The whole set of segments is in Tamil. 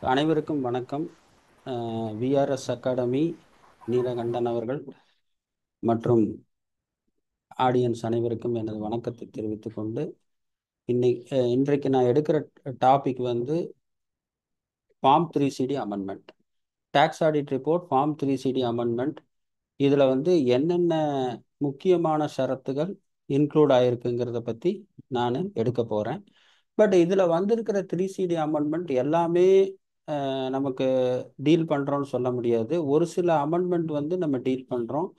அனைவருக்கும் வணக்கம். விஆர்எஸ் அகாடமி நீலகண்டன் அவர்கள் மற்றும் ஆடியன்ஸ் அனைவருக்கும் எனது வணக்கத்தை தெரிவித்துக் கொண்டு இன்றைக்கு நான் எடுக்கிற டாபிக் வந்து form 3CD amendment, tax audit report form 3CD amendment. இதில் வந்து என்னென்ன முக்கியமான ஷரத்துகள் இன்க்ளூட் ஆகிருக்குங்கிறத பற்றி நான் எடுக்க போகிறேன். பட் இதில் வந்திருக்கிற 3CD அமெண்ட்மெண்ட் எல்லாமே நமக்கு டீல் பண்ணுறோன்னு சொல்ல முடியாது. ஒரு சில அமெண்ட்மெண்ட் வந்து நம்ம டீல் பண்ணுறோம்,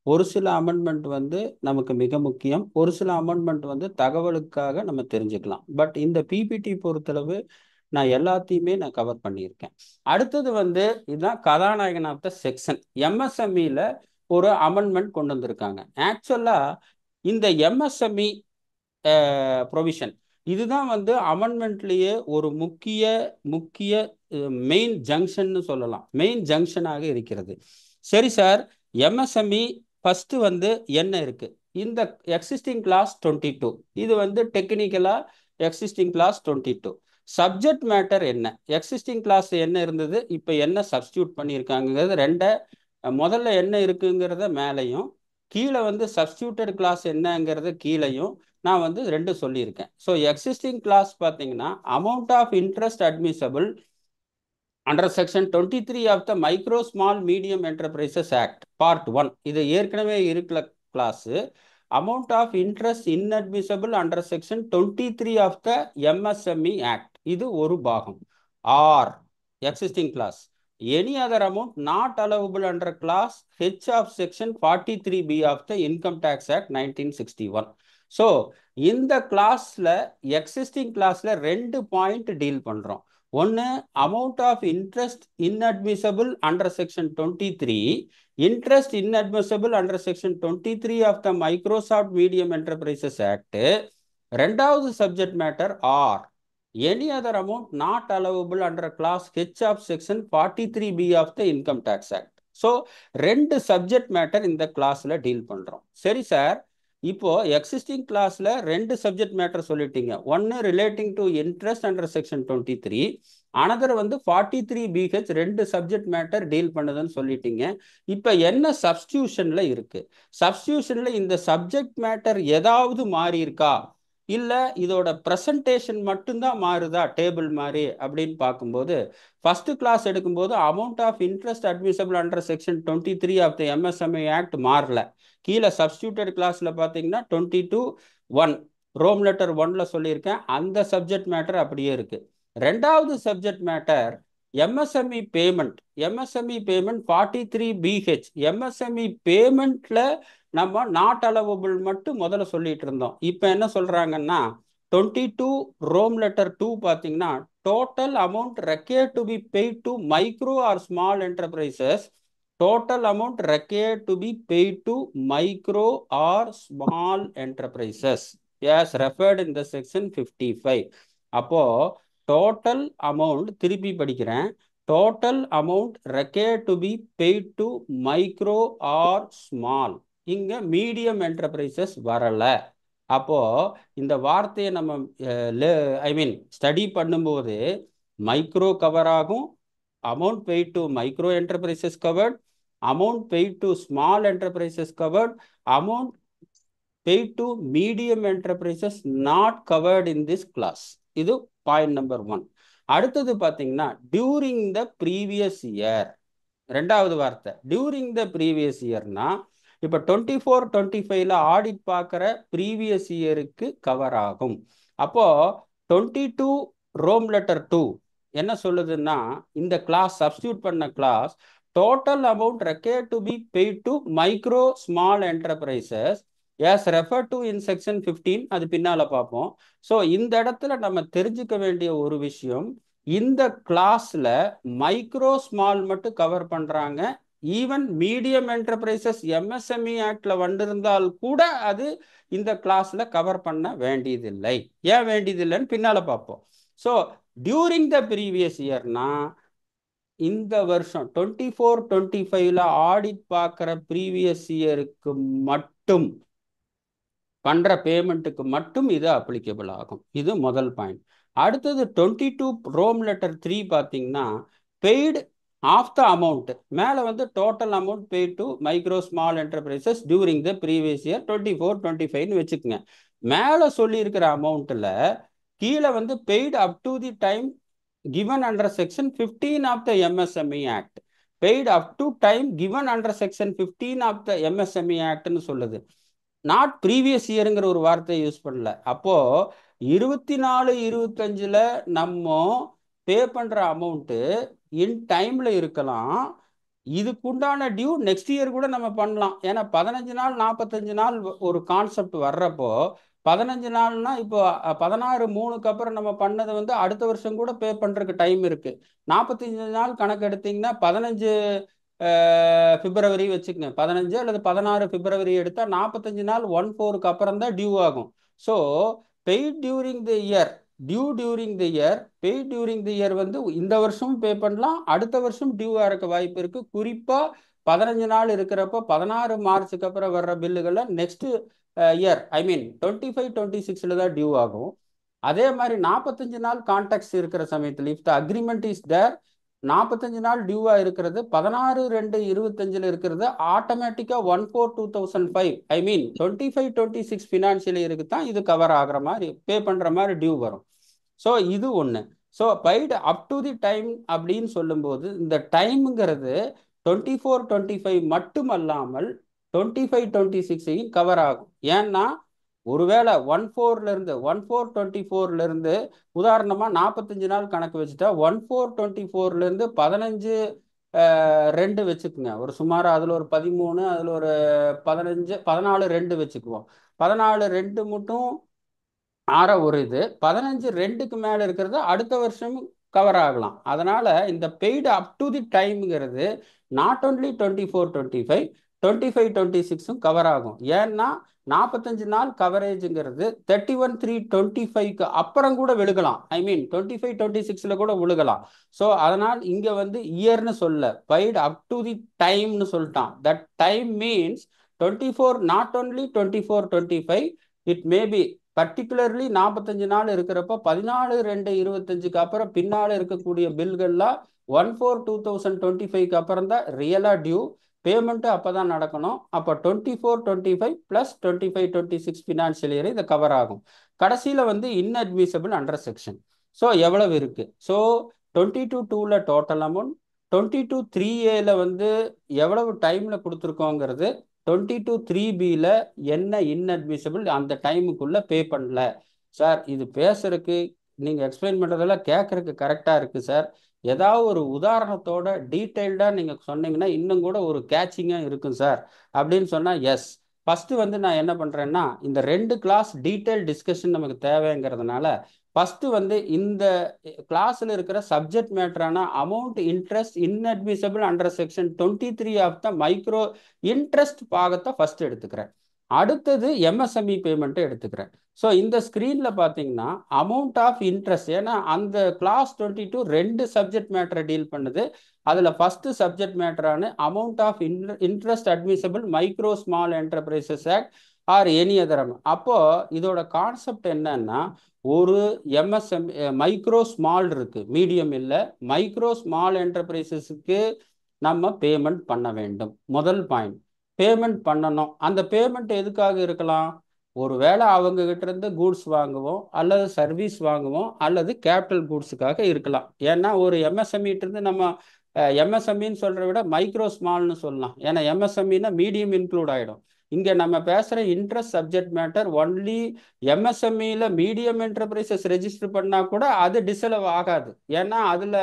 ஒரு சில அமெண்ட்மெண்ட் வந்து நமக்கு மிக முக்கியம், ஒரு சில அமெண்ட்மெண்ட் வந்து தகவலுக்காக நம்ம தெரிஞ்சுக்கலாம். பட் இந்த பிபிடி பொறுத்தளவு நான் எல்லாத்தையுமே நான் கவர் பண்ணியிருக்கேன். அடுத்தது வந்து இதுதான் கதாநாயகன் ஆஃப் த செக்ஷன். எம்எஸ்எம்இல ஒரு அமெண்ட்மெண்ட் கொண்டு வந்திருக்காங்க. ஆக்சுவலாக இந்த எம்எஸ்எம்இ ப்ரொவிஷன் இதுதான் வந்து அமெண்ட்மெண்ட்லேயே ஒரு முக்கிய முக்கிய மெயின் ஜங்ஷன்னு சொல்லலாம், மெயின் ஜங்ஷனாக இருக்கிறது. சரி சார், எம்எஸ்எம்இ ஃபர்ஸ்ட் வந்து என்ன இருக்கு? இந்த எக்ஸிஸ்டிங் கிளாஸ் 22, இது வந்து டெக்னிக்கலா எக்ஸிஸ்டிங் கிளாஸ் 22. சப்ஜெக்ட் மேட்டர் என்ன? எக்ஸிஸ்டிங் கிளாஸ் என்ன இருந்தது, இப்போ என்ன சப்ஸ்டியூட் பண்ணியிருக்காங்கிறது ரெண்ட, முதல்ல என்ன இருக்குங்கிறத மேலையும், கீழே வந்து சப்ஸ்டியூட்டட் கிளாஸ் என்னங்கிறத கீழையும் நான் வந்து ரெண்டு சொல்லியிருக்கேன். ஸோ எக்ஸிஸ்டிங் கிளாஸ் பார்த்தீங்கன்னா amount of interest admissible under section 23 of the micro small medium enterprises act part 1. இது ஏற்கனவே இருக்கிற clause. Amount of interest inadmissible under section 23 of the MSME act, இது ஒரு பாகம். Or existing clause any other amount not allowable under clause H of section 43B of the income tax act 1961. So இந்த கிளாஸ்ல எக்ஸிஸ்டிங் கிளாஸ்ல ரெண்டு பாயிண்ட் டீல் பண்றோம். ஒன்று amount of interest inadmissible under section 23, interest inadmissible under section 23 of the micro small medium enterprises act. ரெண்டாவது subject matter or any other amount not allowable under clause H of section 43B of the income tax act. So ரெண்டு சப்ஜெக்ட் மேட்டர் இந்த கிளாஸ்ல டீல் பண்றோம். சரி சார், இப்போ எக்ஸிஸ்டிங் கிளாஸ்ல ரெண்டு சப்ஜெக்ட் மேட்டர் சொல்லிட்டீங்க. ஒன்னு relating to interest under section 23, another வந்து 43BH, ரெண்டு சப்ஜெக்ட் மேட்டர் டீல் பண்ணுதுன்னு சொல்லிட்டீங்க. இப்போ என்ன சப்ஸ்டியூஷன்ல இருக்கு? சப்ஸ்டியூஷன்ல இந்த சப்ஜெக்ட் மேட்டர் ஏதாவது மாறி இருக்கா, இல்ல இதோட பிரசன்டேஷன் மட்டும்தான் மாறுதா டேபிள் மாதிரி அப்படின்னு பார்க்கும்போது, ஃபர்ஸ்ட் கிளாஸ் எடுக்கும்போது amount of interest admissible under section 23 of the MSME act மாறல. கீழே சப்ஸ்டியூட்டட் கிளாஸ்ல பார்த்தீங்கன்னா 22(1) ரோம் லெட்டர் 1ல சொல்லியிருக்கேன், அந்த சப்ஜெக்ட் மேட்டர் அப்படியே இருக்கு. ரெண்டாவது subject matter MSME payment. MSME payment 43BH. MSME பேமெண்ட்ல நம்ம நாட் அலவபிள் மட்டும் முதல்ல சொல்லிட்டு இருந்தோம். இப்போ என்ன சொல்றாங்கன்னா 22 ரோம் லெட்டர் 2 பார்த்தீங்கன்னா total amount required to be paid to micro or small enterprises, total amount required to be paid to micro or small enterprises as referred in the section 55. அப்போ total amount திருப்பி படிக்கிறேன், total amount required to be paid to micro or small, இங்க மீடியம் என்டர்பிரைசஸ் வரல. அப்போ இந்த வார்த்தையை நம்ம ஸ்டடி பண்ணும்போது மைக்ரோ கவர் ஆகும், amount paid to micro enterprises covered, amount paid to small enterprises covered, amount paid to medium enterprises not covered in this class. இது பாயிண்ட் நம்பர் 1. அடுத்தது பார்த்தீங்கன்னா டியூரிங் த ப்ரீவியஸ் இயர். ரெண்டாவது வார்த்தை டியூரிங் த ப்ரீவியஸ் இயர்னா இப்போ 24-25ல ஆடிட் பார்க்குற ப்ரீவியஸ் இயருக்கு கவர் ஆகும். அப்போ 22 ரோம் லெட்டர் 2 என்ன சொல்லுதுன்னா, இந்த கிளாஸ் சப்ஸ்டியூட் பண்ண clause total amount required to be paid to micro small enterprises as referred to in section 15, அது பின்னால பார்ப்போம். ஸோ இந்த இடத்துல நம்ம தெரிஞ்சுக்க வேண்டிய ஒரு விஷயம், இந்த கிளாஸ்ல மைக்ரோ ஸ்மால் மட்டும் கவர் பண்றாங்க. ஈவன் மீடியம் என்டர்பிரைசஸ் எம்எஸ்எம்இ ஆக்ட்ல வந்திருந்தால் கூட அது இந்த கிளாஸ்ல கவர் பண்ண வேண்டியதில்லை. ஏன் வேண்டியதில்லைன்னு பின்னால பார்ப்போம். ஸோ டியூரிங் த ப்ரீவியஸ் இயர்னா இந்த வருஷம் 24-25ல ஆடிட் பார்க்குற ப்ரீவியஸ் இயருக்கு மட்டும் பண்ற பேமெண்ட்டுக்கு மட்டும் இது அப்ளிகபிள் ஆகும். இது முதல் பாயிண்ட். அடுத்தது 22 ரோம் லெட்டர் 3 பார்த்தீங்கன்னா பெய்டு ஆஃப் த அமௌண்ட் மேலே வந்து total amount paid to micro small enterprises during the previous year 24-25ன்னு வச்சுக்கோங்க. மேலே சொல்லியிருக்கிற அமௌண்ட்டில் கீழே வந்து paid up to the time given under section 15 of the MSME Act. Paid up to time given under section 15 of the MSME Act ன்னு சொல்லுது. நாட் ப்ரீவியஸ் இயருங்கிற ஒரு வார்த்தையை யூஸ் பண்ணல. அப்போ 24-25ல நம்ம பே பண்ற அமௌண்ட்டு இன் டைம்ல இருக்கலாம். இதுக்குண்டான டியூ நெக்ஸ்ட் இயர் கூட நம்ம பண்ணலாம். ஏன்னா 15 நாள் 45 நாள் ஒரு கான்செப்ட் வர்றப்போ 15 நாள்னா இப்போ 16/3க்கு அப்புறம் நம்ம பண்ணது வந்து அடுத்த வருஷம் கூட பே பண்றதுக்கு டைம் இருக்கு. 45 நாள் கணக்கு எடுத்தீங்கன்னா 15 பிப்ரவரி வச்சுக்கோங்க, 15 அல்லது 16 பிப்ரவரி எடுத்தா 45 நாள் 1/4க்கு அப்புறம் தான் டியூ ஆகும். So paid during the year, due during the year, paid during the year வந்து இந்த வருஷமும் பே பண்ணலாம், அடுத்த வருஷம் டியூ ஆகிறக்க வாய்ப்பு இருக்கு. குறிப்பா 15 நாள் இருக்கிறப்போ 16 மார்ச்சுக்கு அப்புறம் வர்ற பில்லுகளை நெக்ஸ்ட் இயர் ஐ மீன் 25-26ல தான் டியூ ஆகும். அதே மாதிரி 45 நாள் கான்டாக்ட்ஸ் இருக்கிற சமயத்தில் if the agreement is there 45 நாள் டியூவா இருக்கிறது 16/2/25ல இருக்கிறது ஆட்டோமேட்டிக்கா 1/4/2005 ஐ மீன் 25-26 ஃபினான்ஷியல் இயருக்கு தான் இது கவர் ஆகிற மாதிரி பே பண்ற மாதிரி டியூ வரும். ஸோ இது ஒன்று. So Baidu up to the time அப்படின்னு சொல்லும்போது இந்த டைம்ங்கிறது 24-25 மட்டுமல்லாமல் 25-26 கவர் ஆகும். ஏன்னா ஒருவேளை 1/4/24 உதாரணமா 45 நாள் கணக்கு வச்சுட்டா 1/4/24 15/2 வச்சுக்குங்க. ஒரு சுமார் அதுல ஒரு 13, அதுல ஒரு 15, 14/2 வச்சுக்குவோம். 14/2 மட்டும் ஒரு இது 15/2க்கு மேல இருக்கிறது அடுத்த வருஷம் கவர் ஆகலாம். அதனால இந்த பெய்டு அப் டு தி டைம்ங்கிறது நாட் ஓன்லி 24-25, 25-26 கவர் ஆகும். ஏன்னா 45 நாள் கவரேஜுங்கிறது 31/3/25க்கு அப்புறம் கூட விழுகலாம். ஐ மீன் 25-26ல கூட விழுகலாம். ஸோ அதனால் இங்க வந்து இயர்னு சொல்ல பெய்டு அப் டு தி டைம்னு சொல்லிட்டான். That time means 24, not only 24-25, it may be particularly 45 நாள் இருக்கிறப்ப 14/2/25க்கு அப்புறம் பின்னால இருக்கக்கூடிய பில்கள்லாம் 1/4/2025க்கு அப்புறம் தான் ரியலா டியூ. பேமெண்ட் அப்பதான் நடக்கணும். அப்போ 24-25 பிளஸ் 25-26 ஃபினான்ஷியல் இயர் இதை கவர் ஆகும். கடைசியில வந்து இன்அட்மிசபிள் அண்டர் செக்ஷன். ஸோ எவ்வளவு இருக்கு? ஸோ 22-2ல டோட்டல் அமௌண்ட், 22-3Aல வந்து எவ்வளவு டைம்ல கொடுத்துருக்கோங்கிறது, 22-3Bல என்ன இன்அட்மிசபிள் அந்த டைமுக்குள்ள பே பண்ணல. சார் இது பேசுறதுக்கு நீங்க எக்ஸ்பிளைன் பண்றதெல்லாம் கேட்கறதுக்கு கரெக்டா இருக்கு சார். ஏதாவது ஒரு உதாரணத்தோட டீட்டெயில்டா நீங்க சொன்னீங்கன்னா இன்னும் கூட ஒரு கேட்சிங்கா இருக்கும் சார் அப்படின்னு சொன்னா எஸ். ஃபர்ஸ்ட் வந்து நான் என்ன பண்றேன்னா இந்த 2 கிளாஸ் டீட்டெயில் டிஸ்கஷன் நமக்கு தேவைங்கிறதுனால ஃபர்ஸ்ட் வந்து இந்த கிளாஸ்ல இருக்கிற சப்ஜெக்ட் மேட்டரான amount interest inadmissible under section 23 of the micro interest பாகத்தை ஃபர்ஸ்ட் எடுத்துக்கிறேன். அடுத்தது எம்எஸ்எம்இ பேமெண்ட்டை எடுத்துக்கிறேன். ஸோ இந்த ஸ்க்ரீன்ல பார்த்தீங்கன்னா அமௌண்ட் ஆஃப் இன்ட்ரெஸ்ட், ஏன்னா அந்த கிளாஸ் 22 2 சப்ஜெக்ட் மேட்டரை டீல் பண்ணுது. அதில் ஃபர்ஸ்ட் சப்ஜெக்ட் மேட்டரான amount of interest admissible micro small enterprises act or any other. அப்போ இதோட கான்செப்ட் என்னன்னா ஒரு எம்எஸ்எம் மைக்ரோ ஸ்மால் இருக்கு, மீடியம் இல்லை, மைக்ரோ ஸ்மால் என்டர்பிரைசஸுக்கு நம்ம பேமெண்ட் பண்ண வேண்டும். முதல் பாயிண்ட் பேமெண்ட் பண்ணணும். அந்த பேமெண்ட் எதுக்காக இருக்கலாம்? ஒருவேளை அவங்க கிட்ட இருந்து கூட்ஸ் வாங்குவோம் அல்லது சர்வீஸ் வாங்குவோம் அல்லது கேபிட்டல் கூட்ஸுக்காக இருக்கலாம். ஏன்னா ஒரு எம்எஸ்எம்இட்டு இருந்து நம்ம எம்எஸ்எம்இன்னு சொல்றதை விட மைக்ரோ ஸ்மால்னு சொல்லலாம். ஏன்னா எம்எஸ்எம்இனா மீடியம் இன்க்ளூட் ஆகிடும். இங்கே நம்ம பேசுகிற இன்ட்ரெஸ்ட் சப்ஜெக்ட் மேட்டர் ஒன்லி எம்எஸ்எம்இல மீடியம் என்டர்பிரைசஸ் ரெஜிஸ்டர் பண்ணால் கூட அது டிசலவ் ஆகாது. ஏன்னா அதில்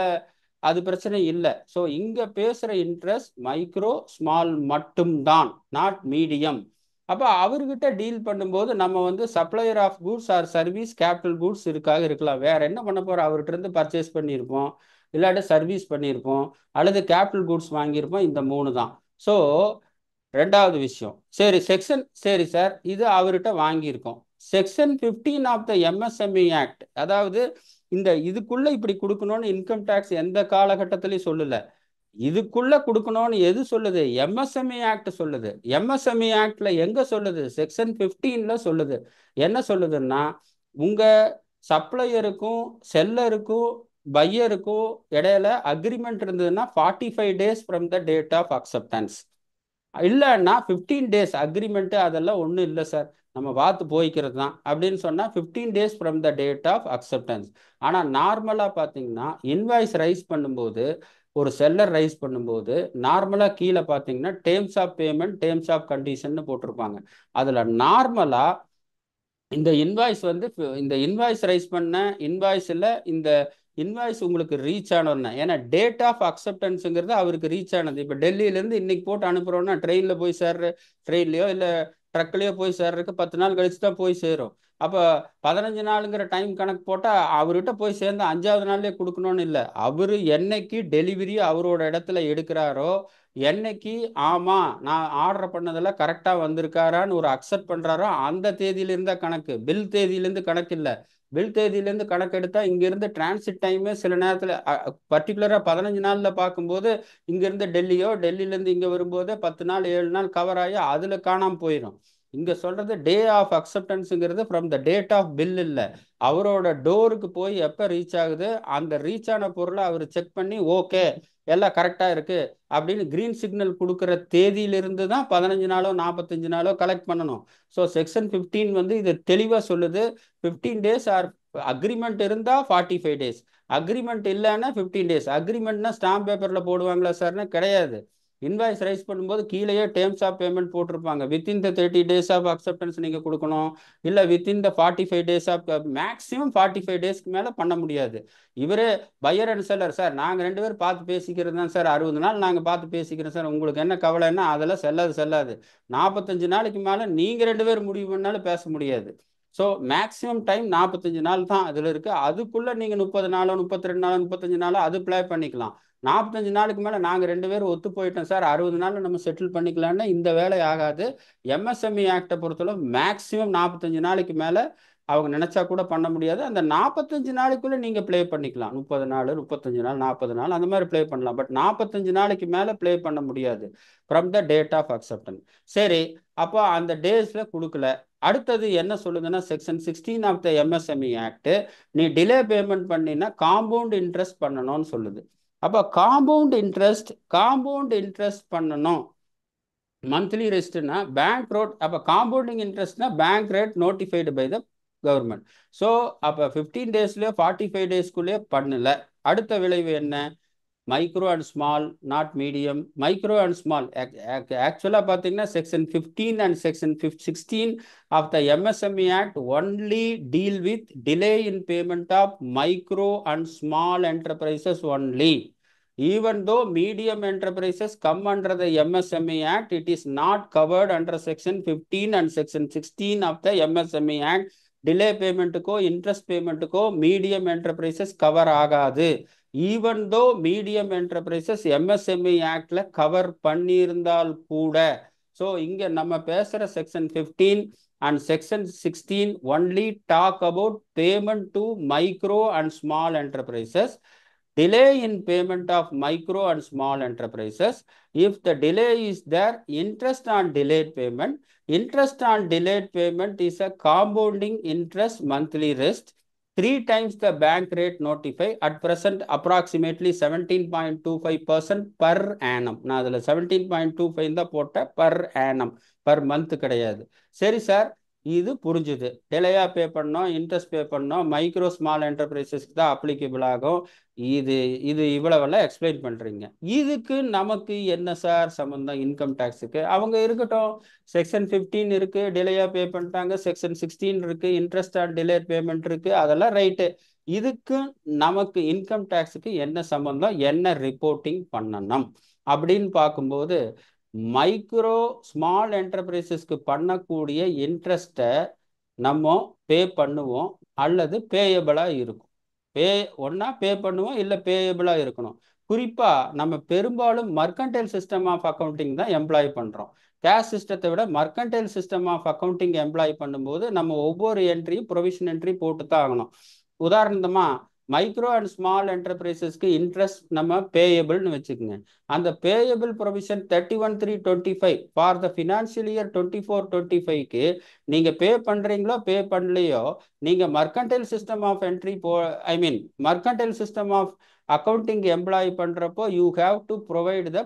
அது பிரச்சனை இல்லை. ஸோ இங்கே பேசுகிற இன்ட்ரெஸ்ட் மைக்ரோ ஸ்மால் மட்டும்தான், நாட் மீடியம். அப்போ அவர்கிட்ட டீல் பண்ணும்போது நம்ம வந்து supplier of goods or service capital goods இருக்காக இருக்கலாம். வேற என்ன பண்ண போகிறோம்? அவர்கிட்ட இருந்து பர்ச்சேஸ் பண்ணியிருப்போம், இல்லாட்டி சர்வீஸ் பண்ணியிருப்போம், அல்லது கேபிட்டல் கூட்ஸ் வாங்கியிருப்போம். இந்த 3 தான். ஸோ ரெண்டாவது விஷயம், சரி செக்ஷன், சரி சார் இது அவர்கிட்ட வாங்கியிருக்கோம். Section 15 of the MSME act, அதாவது இந்த இதுக்குள்ள இப்படி கொடுக்கணும்னு இன்கம் டேக்ஸ் எந்த காலகட்டத்திலையும் சொல்லல. இதுக்குள்ள கொடுக்கணும்னு எது சொல்லுது? எம்எஸ்எம்இ ஆக்ட் சொல்லுது. எம்எஸ்எம்இ ஆக்ட்ல எங்க சொல்லுது? செக்ஷன் 15ல சொல்லுது. என்ன சொல்லுதுன்னா உங்க சப்ளையருக்கும் செல்லருக்கும் பையருக்கும் இடையில அக்ரிமெண்ட் இருந்ததுன்னா 45 days from the date of acceptance. இல்லைன்னா 15 days அக்ரிமெண்ட்டு அதெல்லாம் ஒன்றும் இல்லை சார், நம்ம பார்த்து போய்க்கிறது தான் அப்படின்னு சொன்னால் 15 days from the date of acceptance. ஆனால் நார்மலாக பார்த்தீங்கன்னா இன்வாய்ஸ் ரைஸ் பண்ணும்போது, ஒரு செல்லர் ரைஸ் பண்ணும்போது நார்மலாக கீழே பார்த்தீங்கன்னா terms of payment, terms of condition போட்டிருப்பாங்க. அதில் நார்மலாக இந்த இன்வாய்ஸ் வந்து இந்த இன்வாய்ஸ் ரைஸ் பண்ண இன்வாய்ஸில் இந்த இன்வாய்ஸ் உங்களுக்கு ரீச் ஆனோன்னா, ஏன்னா டேட் ஆஃப் அக்செப்டன்ஸுங்கிறது அவருக்கு ரீச் ஆனது. இப்போ டெல்லியிலேருந்து இன்னைக்கு போட்டு அனுப்புகிறோன்னா ட்ரெயினில் போய் சேர்ற, ட்ரெயின்லையோ இல்லை ட்ரக்லேயோ போய் சேர்றதுக்கு 10 நாள் கழிச்சு தான் போய் சேரும். அப்போ 15 நாளுங்கிற டைம் கணக்கு போட்டால் அவர்கிட்ட போய் சேர்ந்து 5ஆவது நாள்லேயே கொடுக்கணும்னு இல்லை. அவர் என்னைக்கு டெலிவரி அவரோட இடத்துல எடுக்கிறாரோ, என்னைக்கு ஆமாம் நான் ஆர்டர் பண்ணதெல்லாம் கரெக்டாக வந்திருக்காரான்னு ஒரு அக்செப்ட் பண்ணுறாரோ அந்த தேதியிலேருந்து கணக்கு, பில் தேதியிலேருந்து கணக்கு இல்லை. பில் தேதியிலேருந்து கணக்கு எடுத்தால் இங்கேருந்து டிரான்சிட் டைமே சில நேரத்தில் பர்டிகுலராக 15 நாளில் பார்க்கும்போது இங்கேருந்து டெல்லியோ, டெல்லியிலேருந்து இங்கே வரும்போது 10 நாள் 7 நாள் கவர் ஆகி அதில் காணாமல் போயிடும். இங்கே சொல்கிறது டே ஆஃப் அக்செப்டன்ஸுங்கிறது from the date of bill இல்லை, அவரோட டோருக்கு போய் எப்போ ரீச் ஆகுது அந்த ரீச் ஆன பொருளை அவர் செக் பண்ணி ஓகே எல்லாம் கரெக்டாக இருக்குது அப்படின்னு கிரீன் சிக்னல் கொடுக்குற தேதியிலிருந்து தான் 15 நாளோ 45 நாளோ கலெக்ட் பண்ணணும். ஸோ செக்ஷன் 15 வந்து இது தெளிவாக சொல்லுது. 15 days ஆர் அக்ரிமெண்ட் இருந்தால் 45 days, அக்ரிமெண்ட் இல்லைன்னா 15 days. அக்ரிமெண்ட்னா ஸ்டாம்ப் பேப்பரில் போடுவாங்களா சார்னா கிடையாது. இன்வாய்ஸ் ரைஸ் பண்ணும்போது கீழேயே டேர்ம்ஸ் ஆஃப் பேமெண்ட் போட்டிருப்பாங்க. Within the 30 days of acceptance நீங்கள் கொடுக்கணும், இல்லை within the 45 days of, maximum 45 daysக்கு மேலே பண்ண முடியாது. இவரே பையர் அண்ட் செல்லர், சார் நாங்கள் 2 பேரும் பார்த்து பேசிக்கிறது தான் சார், 60 நாள் நாங்கள் பார்த்து பேசிக்கிறோம் சார், உங்களுக்கு என்ன கவலைன்னா அதெல்லாம் செல்லாது. 45 நாளைக்கு மேலே நீங்கள் 2 பேரும் முடிவு பண்ணாலும் பேச முடியாது. ஸோ மேக்ஸிமம் டைம் 45 நாள் தான் அதில் இருக்குது. அதுக்குள்ளே நீங்கள் 30 நாளோ 32 நாளோ 35 நாளோ அது ப்ளே பண்ணிக்கலாம். 45 நாளுக்கு மேலே நாங்கள் 2 பேரும் ஒத்து போயிட்டோம் சார், 60 நாளில் நம்ம செட்டில் பண்ணிக்கலான்னா இந்த வேலை ஆகாது. எம்எஸ்எம்இ ஆக்டை பொறுத்தளவு மேக்ஸிமம் 45 நாளைக்கு மேலே அவங்க நினச்சா கூட பண்ண முடியாது. அந்த 45 நாளைக்குள்ளே நீங்கள் ப்ளே பண்ணிக்கலாம். 30 நாள் 35 நாள் 40 நாள் அந்த மாதிரி ப்ளே பண்ணலாம். பட் 45 நாளைக்கு மேலே ப்ளே பண்ண முடியாது from the date of acceptance. சரி, அப்போ அந்த டேஸில் கொடுக்கல. அடுத்தது என்ன சொல்லுதுன்னா section 16 of the MSME act, நீ டிலே பேமெண்ட் பண்ணினா காம்பவுண்ட் இன்ட்ரெஸ்ட் பண்ணணும்னு சொல்லுது. அப்போ காம்பவுண்ட் இன்ட்ரெஸ்ட் பண்ணணும். மந்த்லி ரெஸ்ட்னா பேங்க் ரோட், அப்போ காம்பவுண்டிங் இன்ட்ரெஸ்ட்னா bank rate notified by the government. So அப்போ 15 daysலேயே 45 daysக்குள்ளேயே பண்ணல. அடுத்த விளைவு என்ன? Micro and small, not medium, micro and small. ஆக்சுவலாக பார்த்தீங்கன்னா section 15 and section 16 of the MSME act only deal with delay in payment of micro and small enterprises only. Even though medium enterprises come under the MSME Act, it is not covered under section 15 and section 16 of the MSME Act. Delay payment ko, interest payment ko medium enterprises cover ஆகாது. Even though medium enterprises MSME Act ல cover பண்ணியிருந்தால் கூட. ஸோ இங்கே நம்ம பேசுகிற section 15 and section 16 only talk about payment to micro and small enterprises. Delay in payment of micro and small enterprises. If the delay is there, interest on delayed payment. Interest on delayed payment is a compounding interest monthly rest, 3 times the bank rate notify. At present, approximately 17.25% per annum. நான் அதில் 17.25 தான் போட்டேன், per annum, per month கிடையாது. சரி சார், இது புரிஞ்சுது. டிலேயா பே பண்ணோம், இன்ட்ரெஸ்ட் பே பண்ணோம், மைக்ரோ ஸ்மால் என்டர்பிரைசஸ்க்கு தான் அப்ளிகபிள் ஆகும். இது இவ்வளவெல்லாம் எக்ஸ்பிளைன் பண்ணுறீங்க. இதுக்கு நமக்கு என்ன சார் சம்மந்தம்? இன்கம் டேக்ஸுக்கு அவங்க இருக்கட்டும், செக்ஷன் 15 இருக்குது, டிலேயா பே பண்ணிட்டாங்க, செக்ஷன் 16 இருக்குது, இன்ட்ரெஸ்ட் ஆன் டிலேட் பேமெண்ட் இருக்குது, அதெல்லாம் ரைட்டு. இதுக்கு நமக்கு இன்கம் டேக்ஸுக்கு என்ன சம்மந்தம், என்ன ரிப்போர்ட்டிங் பண்ணணும் அப்படின்னு பார்க்கும்போது, மைக்ரோ ஸ்மால் என்டர்பிரைசஸ்க்கு பண்ணக்கூடிய இன்ட்ரெஸ்ட்டை நம்ம பே பண்ணுவோம் அல்லது பேயபிளாக இருக்கும். ஒன்றா பே பண்ணுவோம், இல்லை பேயபிளாக இருக்கணும். குறிப்பாக நம்ம பெரும்பாலும் மர்கன்டைல் சிஸ்டம் ஆஃப் அக்கௌண்டிங் தான் எம்ப்ளாய் பண்ணுறோம். கேஷ் சிஸ்டத்தை விட mercantile system of accounting employ பண்ணும்போது நம்ம ஒவ்வொரு என்ட்ரியும் ப்ரொவிஷன் என்ட்ரி போட்டு தான் ஆகணும். உதாரணமாக மைக்ரோ அண்ட் ஸ்மால் என்டர்பிரைசஸ்க்கு இன்ட்ரெஸ்ட் நம்ம பேயபிள்னு வச்சுக்கோங்க. அந்த payable provision 31/3/25 for the financial year 24-25க்கு நீங்க பே பண்றீங்களோ பே பண்ணலையோ, நீங்க mercantile system of entry mercantile system of accounting employ பண்றப்போ you have to provide the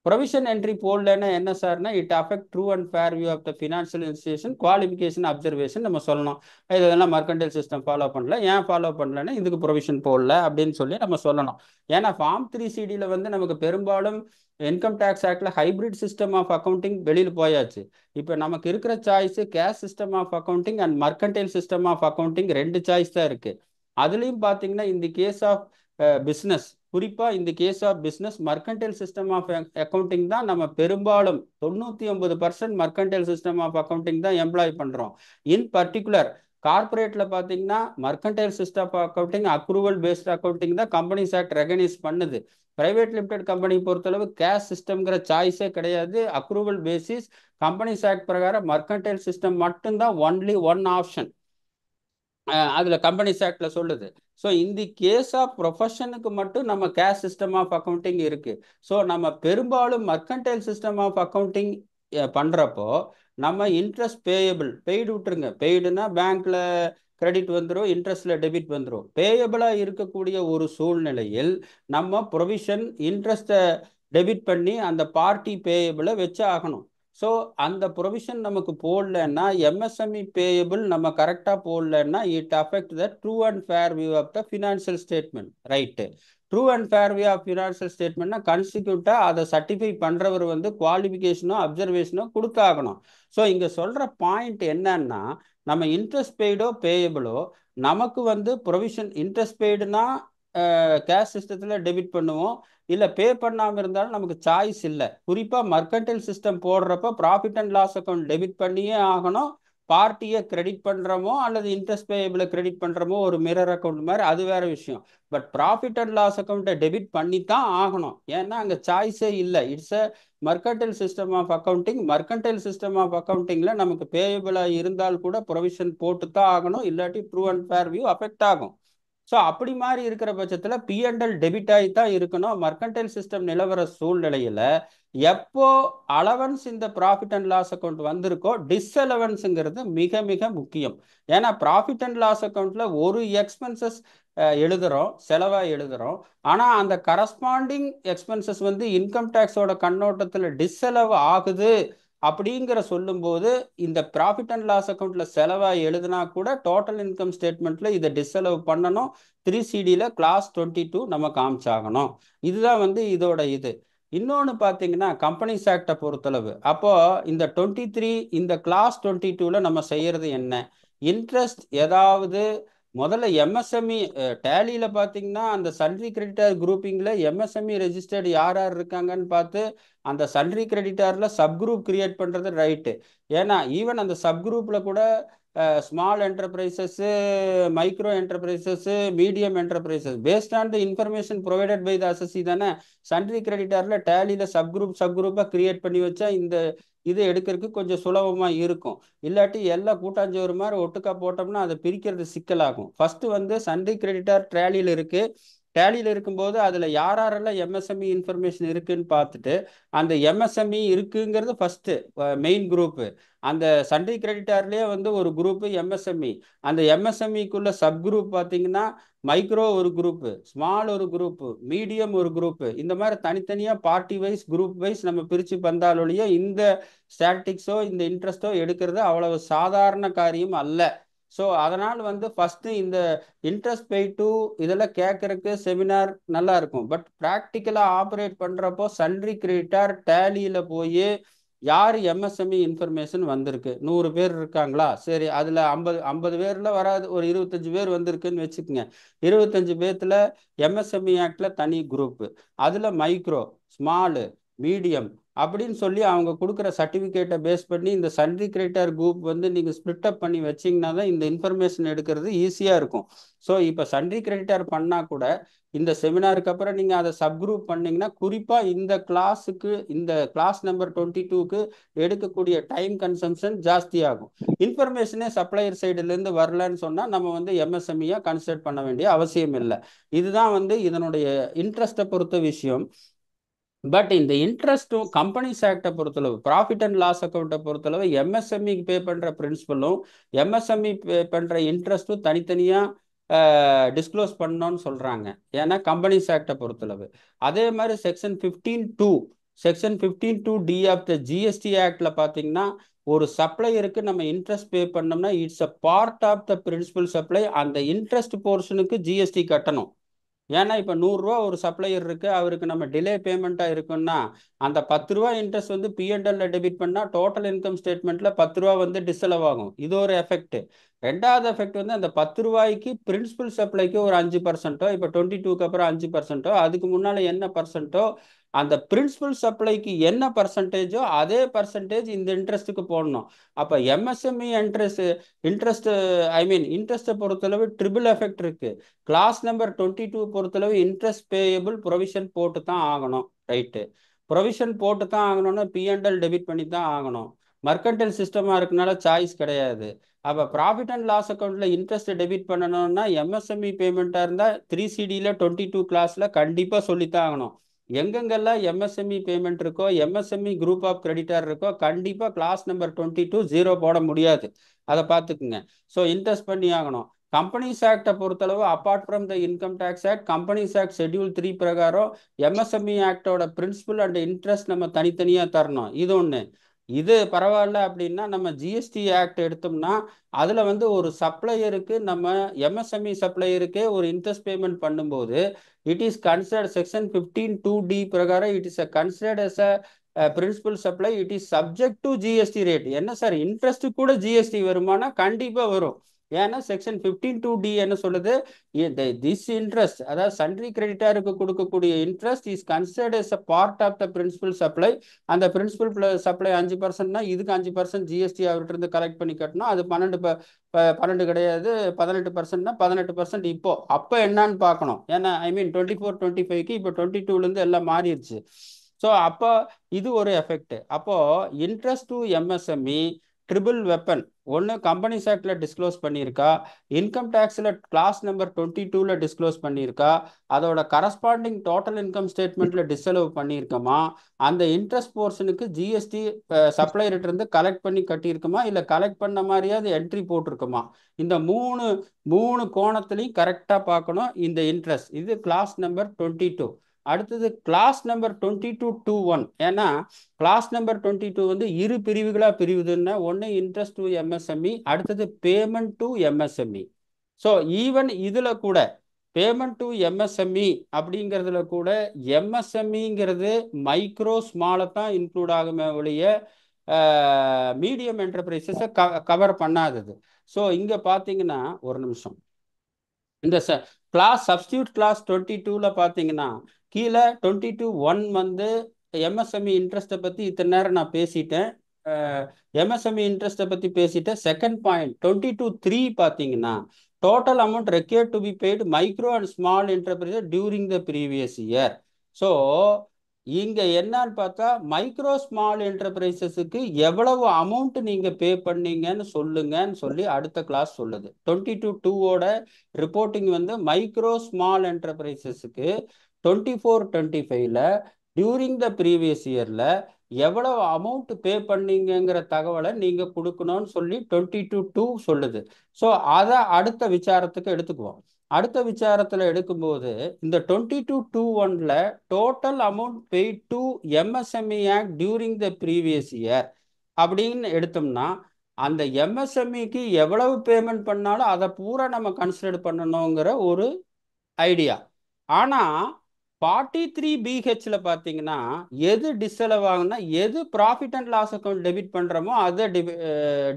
provision entry போடலன்னா என்ன சார்னா, it affect true and fair view of the financial institution qualification observation நம்ம சொல்லணும். இதெல்லாம் மர்கன்டைல் சிஸ்டம் ஃபாலோ பண்ணல, ஏன் ஃபாலோ பண்ணலன்னா இதுக்கு ப்ரொவிஷன் போடல அப்படின்னு சொல்லி நம்ம சொல்லணும். ஏன்னா ஃபார்ம் 3CD வந்து நமக்கு பெரும்பாலும் இன்கம் டேக்ஸ் ஆக்ட்ல ஹைபிரிட் சிஸ்டம் ஆஃப் அக்கௌண்டிங் வெளியில் போயாச்சு. இப்போ நமக்கு இருக்கிற choice cash system of accounting and mercantile system of accounting 2 choice தான் இருக்கு. அதுலேயும் பார்த்தீங்கன்னா இந்த கேஸ் ஆஃப் பிஸ்னஸ், குறிப்பாக இந்த case of business mercantile system of accounting தான் நம்ம பெரும்பாலும் 99% மர்கன்டைல் சிஸ்டம் ஆஃப் அக்கௌண்டிங் தான் எம்ப்ளாய் பண்ணுறோம். இன் பர்டிகுலர் கார்பரேட்ல பார்த்தீங்கன்னா mercantile system of accounting accrual based accounting தான் கம்பெனிஸ் ஆக்ட் ரெகனைஸ் பண்ணுது. பிரைவேட் லிமிடெட் கம்பெனி பொறுத்தளவு கேஷ் சிஸ்டம்ங்கிற சாய்ஸே கிடையாது. அக்ரூவல் பேசிஸ் கம்பெனிஸ் ஆக்ட் பிரகாரம் மர்கன்டைல் சிஸ்டம் மட்டும்தான் ஒன்லி ஒன் ஆப்ஷன் அதுல கம்பெனிஸ் ஆக்ட்ல சொல்லுது. ஸோ இந்த கேஸ் ஆஃப் ப்ரொஃபஷனுக்கு மட்டும் நம்ம கேஷ் சிஸ்டம் ஆஃப் அக்கௌண்டிங் இருக்கு. ஸோ நம்ம பெரும்பாலும் மர்கன்டைல் சிஸ்டம் ஆஃப் அக்கௌண்டிங் பண்றப்போ நம்ம இன்ட்ரெஸ்ட் பெய்டு விட்டுருங்க. பெய்டுனா பேங்க்ல கிரெடிட் வந்துடும், இன்ட்ரெஸ்ட்ல டெபிட் வந்துடும். பேயபிளா இருக்கக்கூடிய ஒரு சூழ்நிலையில் நம்ம ப்ரொவிஷன் இன்ட்ரெஸ்ட்டை டெபிட் பண்ணி அந்த பார்ட்டி பேயபிளை வச்சு ஆகணும். ஸோ அந்த ப்ரொவிஷன் நமக்கு போடலன்னா, எம்எஸ்எம்இ பேயபிள் நம்ம கரெக்டாக போடலன்னா it affect the true and fair view of the financial statement. Right. True and fair view of financial ஸ்டேட்மெண்ட்னா கான்ஸ்டிடியூட்டாக அதை சர்டிஃபை பண்ணுறவர் குவாலிஃபிகேஷனோ அப்சர்வேஷனோ கொடுத்தாகணும். ஸோ இங்கே சொல்கிற பாயிண்ட் என்னன்னா, நம்ம இன்ட்ரெஸ்ட் பெய்டோ பேயபிளோ நமக்கு ப்ரொவிஷன் இன்ட்ரெஸ்ட் பெய்டுனா கேஷ் சிஸ்டத்தில் டெபிட் பண்ணுவோம், இல்லை பே பண்ணாமல் இருந்தாலும் நமக்கு சாய்ஸ் இல்லை. குறிப்பாக மர்கன்டைல் சிஸ்டம் போடுறப்ப profit and loss account debit பண்ணியே ஆகணும். பார்ட்டியை கிரெடிட் பண்ணுறோமோ அல்லது இன்ட்ரெஸ்ட் பேயபிளை கிரெடிட் பண்ணுறோமோ ஒரு மிரர் அக்கௌண்ட் மாதிரி, அது வேற விஷயம். பட் ப்ராஃபிட் அண்ட் லாஸ் அக்கௌண்ட்டை டெபிட் பண்ணி தான் ஆகணும். ஏன்னா அங்கே சாய்ஸே இல்லை. It's a mercantile system of accounting. Mercantile system of அக்கௌண்டிங்கில் நமக்கு பேயபிளாக இருந்தால் கூட ப்ரொவிஷன் போட்டு தான் ஆகணும், இல்லாட்டி true and fair view affect ஆகும். ஸோ அப்படி மாதிரி இருக்கிற பட்சத்தில் P&L டெபிட் ஆகி தான் இருக்கணும். மர்கன்டைல் சிஸ்டம் நிலவர சூழ்நிலையில் எப்போ அலவன்ஸ் இந்த ப்ராஃபிட் அண்ட் லாஸ் அக்கௌண்ட் வந்திருக்கோ டிஸ்அலவன்ஸுங்கிறது மிக மிக முக்கியம். ஏன்னா ப்ராஃபிட் அண்ட் லாஸ் அக்கௌண்ட்ல ஒரு எக்ஸ்பென்சஸ் எழுதுறோம், செலவாக எழுதுறோம். ஆனால் அந்த கரஸ்பாண்டிங் எக்ஸ்பென்சஸ் இன்கம் டேக்ஸோட கண்ணோட்டத்தில் டிஸ்அலவ் ஆகுது அப்படிங்கிற சொல்லும்போது இந்த ப்ராஃபிட் அண்ட் லாஸ் அக்கௌண்ட்ல செலவாக எழுதுனா கூட டோட்டல் இன்கம் ஸ்டேட்மெண்ட்ல இதை டிஸ்அலவ் பண்ணணும். 3CD கிளாஸ் 22 நம்ம காமிச்சாகணும். இதுதான் இதோட இது. இன்னொன்று பார்த்தீங்கன்னா கம்பெனிஸ் ஆக்டை பொறுத்தளவு அப்போ இந்த 23 இந்த கிளாஸ் 22ல நம்ம செய்யறது என்ன? இன்ட்ரெஸ்ட் ஏதாவது முதல்ல எம்எஸ்எம்இ டேலியில் பார்த்தீங்கன்னா அந்த சன்ட்ரி கிரெடிட்டார் குரூப்பிங்கில் எம்எஸ்எம்இ ரெஜிஸ்டர்டு யார் யார் இருக்காங்கன்னு பார்த்து அந்த சன்ட்ரி கிரெடிட்டாரில் சப்குரூப் கிரியேட் பண்ணுறது ரைட்டு. ஏன்னா ஈவன் அந்த சப்குரூப்பில் கூட small enterprises, micro enterprises, medium enterprises based on the information provided by the assessee தானே. சன்ட்ரி கிரெடிட்டாரில் டேலியில் சப்குரூப்பாக கிரியேட் பண்ணி வச்சா இந்த இது எடுக்கிறதுக்கு கொஞ்சம் சுலபமாக இருக்கும். இல்லாட்டி எல்லாம் கூட்டாஞ்சோறு மாதிரி ஒட்டுக்கா போட்டோம்னா அதை பிரிக்கிறது சிக்கலாகும். ஃபர்ஸ்ட் சன்ட்ரி கிரெடிட்டார் டேலியில் இருக்கு. டேலியில் இருக்கும்போது அதில் யாரெல்லாம் எம்எஸ்எம்இ இன்ஃபர்மேஷன் இருக்குன்னு பார்த்துட்டு அந்த எம்எஸ்எம்இ இருக்குங்கிறது ஃபர்ஸ்ட் மெயின் குரூப்பு. அந்த சன்ட்ரி கிரெடிட்டார்லேயே ஒரு குரூப்பு எம்எஸ்எம்இ. அந்த எம்எஸ்எம்இக்குள்ள சப் குரூப் பார்த்தீங்கன்னா மைக்ரோ ஒரு குரூப்பு, ஸ்மால் ஒரு குரூப்பு, மீடியம் ஒரு குரூப்பு. இந்த மாதிரி தனித்தனியாக பார்ட்டி வைஸ் குரூப் வைஸ் நம்ம பிரித்து வந்தாலொழிய இந்த ஸ்டாட்டிக்ஸோ இந்த இன்ட்ரெஸ்ட்டோ எடுக்கிறது அவ்வளவு சாதாரண காரியம் அல்ல. ஸோ அதனால் ஃபஸ்ட்டு இந்த இன்ட்ரெஸ்ட் பெய்டு இதெல்லாம் கேட்கறதுக்கு செமினார் நல்லா இருக்கும். பட் ப்ராக்டிக்கலாக ஆப்ரேட் பண்ணுறப்போ சன்ட்ரி கிரெடிட்டார் டேலியில் போய் யார் எம்எஸ்எம்இ இன்ஃபர்மேஷன் வந்திருக்கு 100 பேர் இருக்காங்களா, சரி அதில் 50 பேரில் வராது, ஒரு 25 பேர் வந்திருக்குன்னு வச்சுக்கோங்க. 25 பேர்த்தில் எம்எஸ்எம்இ ஆக்டில் தனி குரூப்பு, அதில் மைக்ரோ, ஸ்மாலு, மீடியம், அப்படின்னு சொல்லி அவங்க கொடுக்குற சர்டிஃபிகேட்டை பேஸ் பண்ணி இந்த சன்ரி கிரெடிட்டார் குரூப் வந்து நீங்கள் ஸ்ப்ளிட் அப் பண்ணி வச்சிங்கன்னா தான் இந்த இன்ஃபர்மேஷன் எடுக்கிறது ஈஸியாக இருக்கும். ஸோ இப்போ சன்ரி கிரெடிட்டார் பண்ணால் கூட இந்த செமினாருக்கு அப்புறம் நீங்கள் அதை சப்குரூப் பண்ணிங்கன்னா குறிப்பாக இந்த கிளாஸுக்கு, இந்த கிளாஸ் நம்பர் 22க்கு எடுக்கக்கூடிய டைம் கன்சம்ஷன் ஜாஸ்தி ஆகும். இன்ஃபர்மேஷனே சப்ளையர் சைடுலேருந்து வரலன்னு சொன்னால் நம்ம வந்து எம்எஸ்எம்இயாக கன்சிடர் பண்ண வேண்டிய அவசியம் இல்லை. இதுதான் வந்து இதனுடைய இன்ட்ரெஸ்ட்டை பொறுத்த விஷயம். பட் இந்த இன்ட்ரெஸ்ட்டும் கம்பெனிஸ் ஆக்டை பொறுத்தளவு, ப்ராஃபிட் அண்ட் லாஸ் அக்கௌண்ட்டை பொறுத்தளவு எம்எஸ்எம்இக்கு பே பண்ணுற பிரின்சிபலும் எம்எஸ்எம்இ பே பண்ணுற இன்ட்ரெஸ்ட்டும் தனித்தனியாக டிஸ்க்ளோஸ் பண்ணணும்னு சொல்கிறாங்க. ஏன்னா கம்பெனிஸ் ஆக்டை பொறுத்தளவு. அதே மாதிரி section 15(2) d of the GST ஆக்டில் பார்த்தீங்கன்னா ஒரு சப்ளையருக்கு நம்ம இன்ட்ரெஸ்ட் பே பண்ணோம்னா it's a part of the principal supply. அந்த இன்ட்ரெஸ்ட் போர்ஷனுக்கு ஜிஎஸ்டி கட்டணும். ஏன்னா இப்போ 100 ரூபா ஒரு சப்ளையர் இருக்கு, அவருக்கு நம்ம டிலே பேமெண்ட்டா இருக்குன்னா அந்த 10 ரூபா இன்ட்ரெஸ்ட் வந்து P&L டெபிட் பண்ணா டோட்டல் இன்கம் ஸ்டேட்மெண்ட்ல 10 ரூபா வந்து டிஸ்அலவ் ஆகும். இது ஒரு எஃபெக்ட். ரெண்டாவது எஃபெக்ட் வந்து அந்த 10 ரூபாய்க்கு பிரின்சிபல் சப்ளைக்கு ஒரு 5%, இப்போ 22க்கு அப்புறம் 5%, அதுக்கு முன்னால என்ன பர்சன்ட்டோ அந்த பிரின்சிபல் சப்ளைக்கு என்ன பர்சன்டேஜோ அதே பர்சன்டேஜ் இந்த இன்ட்ரெஸ்ட்டுக்கு போடணும். அப்போ எம்எஸ்எம்இ இன்ட்ரெஸ்ட்டை பொறுத்தளவு ட்ரிபிள் எஃபெக்ட் இருக்கு. கிளாஸ் நம்பர் 22 பொறுத்தளவு இன்ட்ரெஸ்ட் பேயபிள் ப்ரொவிஷன் போட்டு தான் ஆகணும். ரைட்டு, ப்ரொவிஷன் போட்டு தான் ஆகணும்னா P&L டெபிட் பண்ணி தான் ஆகணும். மர்கன்டைல் சிஸ்டமாக இருக்கனால சாய்ஸ் கிடையாது. அப்போ ப்ராஃபிட் அண்ட் லாஸ் அக்கௌண்ட்டில் இன்ட்ரெஸ்ட் டெபிட் பண்ணணும்னா எம்எஸ்எம்இ பேமெண்ட்டாக இருந்தால் 3CD 22 கிளாஸில் கண்டிப்பாக சொல்லித்தான் ஆகணும். எங்கெங்கெல்லாம் எம்எஸ்எம்இ பேமெண்ட் இருக்கோ, எம்எஸ்எம்இ குரூப் ஆஃப் கிரெடிட்டார் இருக்கோ, கண்டிப்பாக கிளாஸ் நம்பர் 22 0 போட முடியாது. அதை பார்த்துக்குங்க. ஸோ இன்ட்ரெஸ்ட் பண்ணி ஆகணும். கம்பெனிஸ் ஆக்டை பொறுத்தளவு apart from the income tax act, companies act schedule 3 பிரகாரம் எம்எஸ்எம்இ ஆக்டோட பிரின்சிபல் அண்ட் இன்ட்ரெஸ்ட் நம்ம தனித்தனியாக தரணும். இது ஒன்று. இது பரவாயில்ல அப்படின்னா நம்ம ஜிஎஸ்டி ஆக்ட் எடுத்தோம்னா அதில் வந்து ஒரு சப்ளையருக்கு, நம்ம எம்எஸ்எம்இ சப்ளையருக்கே ஒரு இன்ட்ரெஸ்ட் பேமெண்ட் பண்ணும்போது it is considered section 15(2)D பிரகாரம் it is considered as a principal supply. It is subject to GST rate. என்ன சார், இன்ட்ரெஸ்ட் கூட ஜிஎஸ்டி வருமானா? கண்டிப்பாக வரும். ஏன்னா செக்ஷன் 15(2)D என்ன சொல்லுது, திஸ் இன்ட்ரெஸ்ட், அதாவது சன்ரி கிரெடிட்டாருக்கு கொடுக்கக்கூடிய interest is considered as a part of the principal supply. அந்த பிரின்சிபல் சப்ளை 5%னா இதுக்கு 5% ஜிஎஸ்டி அவர்கிட்ட இருந்து கலெக்ட் பண்ணி கட்டணும். அது 12 கிடையாது, 18%னா 18% அப்போ என்னன்னு பார்க்கணும். ஏன்னா 24-25க்கு இப்போ 22லேருந்து எல்லாம் மாறிடுச்சு. ஸோ அப்போ இது ஒரு எஃபெக்ட். அப்போ interest to MSME triple weapon. ஒன்று கம்பெனிஸ் ஆக்டில் டிஸ்க்ளோஸ் பண்ணியிருக்கா, இன்கம் டேக்ஸில் கிளாஸ் நம்பர் 22ல் டிஸ்க்ளோஸ் பண்ணியிருக்கா, அதோட கரஸ்பாண்டிங் டோட்டல் இன்கம் ஸ்டேட்மெண்ட்டில் டிஸ்அலவ் பண்ணியிருக்கோமா, அந்த இன்ட்ரெஸ்ட் போர்ஷனுக்கு ஜிஎஸ்டி சப்ளையர்கிட்ட கலெக்ட் பண்ணி கட்டியிருக்குமா, இல்லை கலெக்ட் பண்ண மாதிரியாவது என்ட்ரி போட்டிருக்குமா. இந்த மூணு கோணத்துலையும் கரெக்டாக பார்க்கணும் இந்த இன்ட்ரெஸ்ட். இது கிளாஸ் நம்பர் 22. அடுத்தது கிளாஸ் நம்பர் 22(2)(1). ஏன்னா கிளாஸ் நம்பர் 22 வந்து இரு பிரிவுகளாக பிரிவுதுன்னா, ஒன்று இன்ட்ரெஸ்ட் டு எம்எஸ்எம்இ, அடுத்தது payment to MSME. So even இதில் கூட பேமெண்ட் டு எம்எஸ்எம்இ அப்படிங்கிறதுல கூட எம்எஸ்எம்இங்கிறது மைக்ரோ ஸ்மாலை தான் இன்க்ளூட் ஆகுமே ஒழிய மீடியம் என்டர்பிரைசஸை கவர் பண்ணாதது. ஸோ இங்கே பார்த்தீங்கன்னா ஒரு நிமிஷம், இந்த சப்ஸ்டியூட் கிளாஸ் 22ல் பார்த்தீங்கன்னா கீழே 22(1) வந்து எம்எஸ்எம்இ இன்ட்ரெஸ்ட்டை பற்றி இத்தனை நேரம் நான் பேசிட்டேன். எம்எஸ்எம்இ இன்ட்ரெஸ்ட்டை பற்றி பேசிட்டேன். செகண்ட் பாயிண்ட் 22(3) பார்த்தீங்கன்னா total amount required to B paid micro and small enterprises during the previous year. So இங்கே என்னன்னு பார்த்தா மைக்ரோ ஸ்மால் என்டர்பிரைசஸுக்கு எவ்வளவு அமௌண்ட் நீங்கள் பே பண்ணீங்கன்னு சொல்லுங்கன்னு சொல்லி அடுத்த கிளாஸ் சொல்லுது. 22(2)ஓட ரிப்போர்ட்டிங் வந்து மைக்ரோ ஸ்மால் என்டர்பிரைசஸுக்கு 24-25ல் டியூரிங் த ப்ரீவியஸ் இயரில் எவ்வளவு அமௌண்ட் பே பண்ணீங்கிற தகவலை நீங்கள் கொடுக்கணும்னு சொல்லி 22(2) சொல்லுது. ஸோ அதை அடுத்த விசாரத்துக்கு எடுத்துக்குவோம். அடுத்த விசாரத்தில் எடுக்கும்போது இந்த 22(2)(1ல் total amount paid to MSME act during the previous year அப்படின்னு எடுத்தோம்னா அந்த எம்எஸ்எம்இக்கு எவ்வளவு பேமெண்ட் பண்ணாலும் அதை பூரா நம்ம கன்சிடர் பண்ணணுங்கிற ஒரு ஐடியா. ஆனால் 43BHல பார்த்தீங்கன்னா எது டிஸ்அலவ் ஆகும்னா, எது profit and loss account debit பண்ணுறோமோ அதை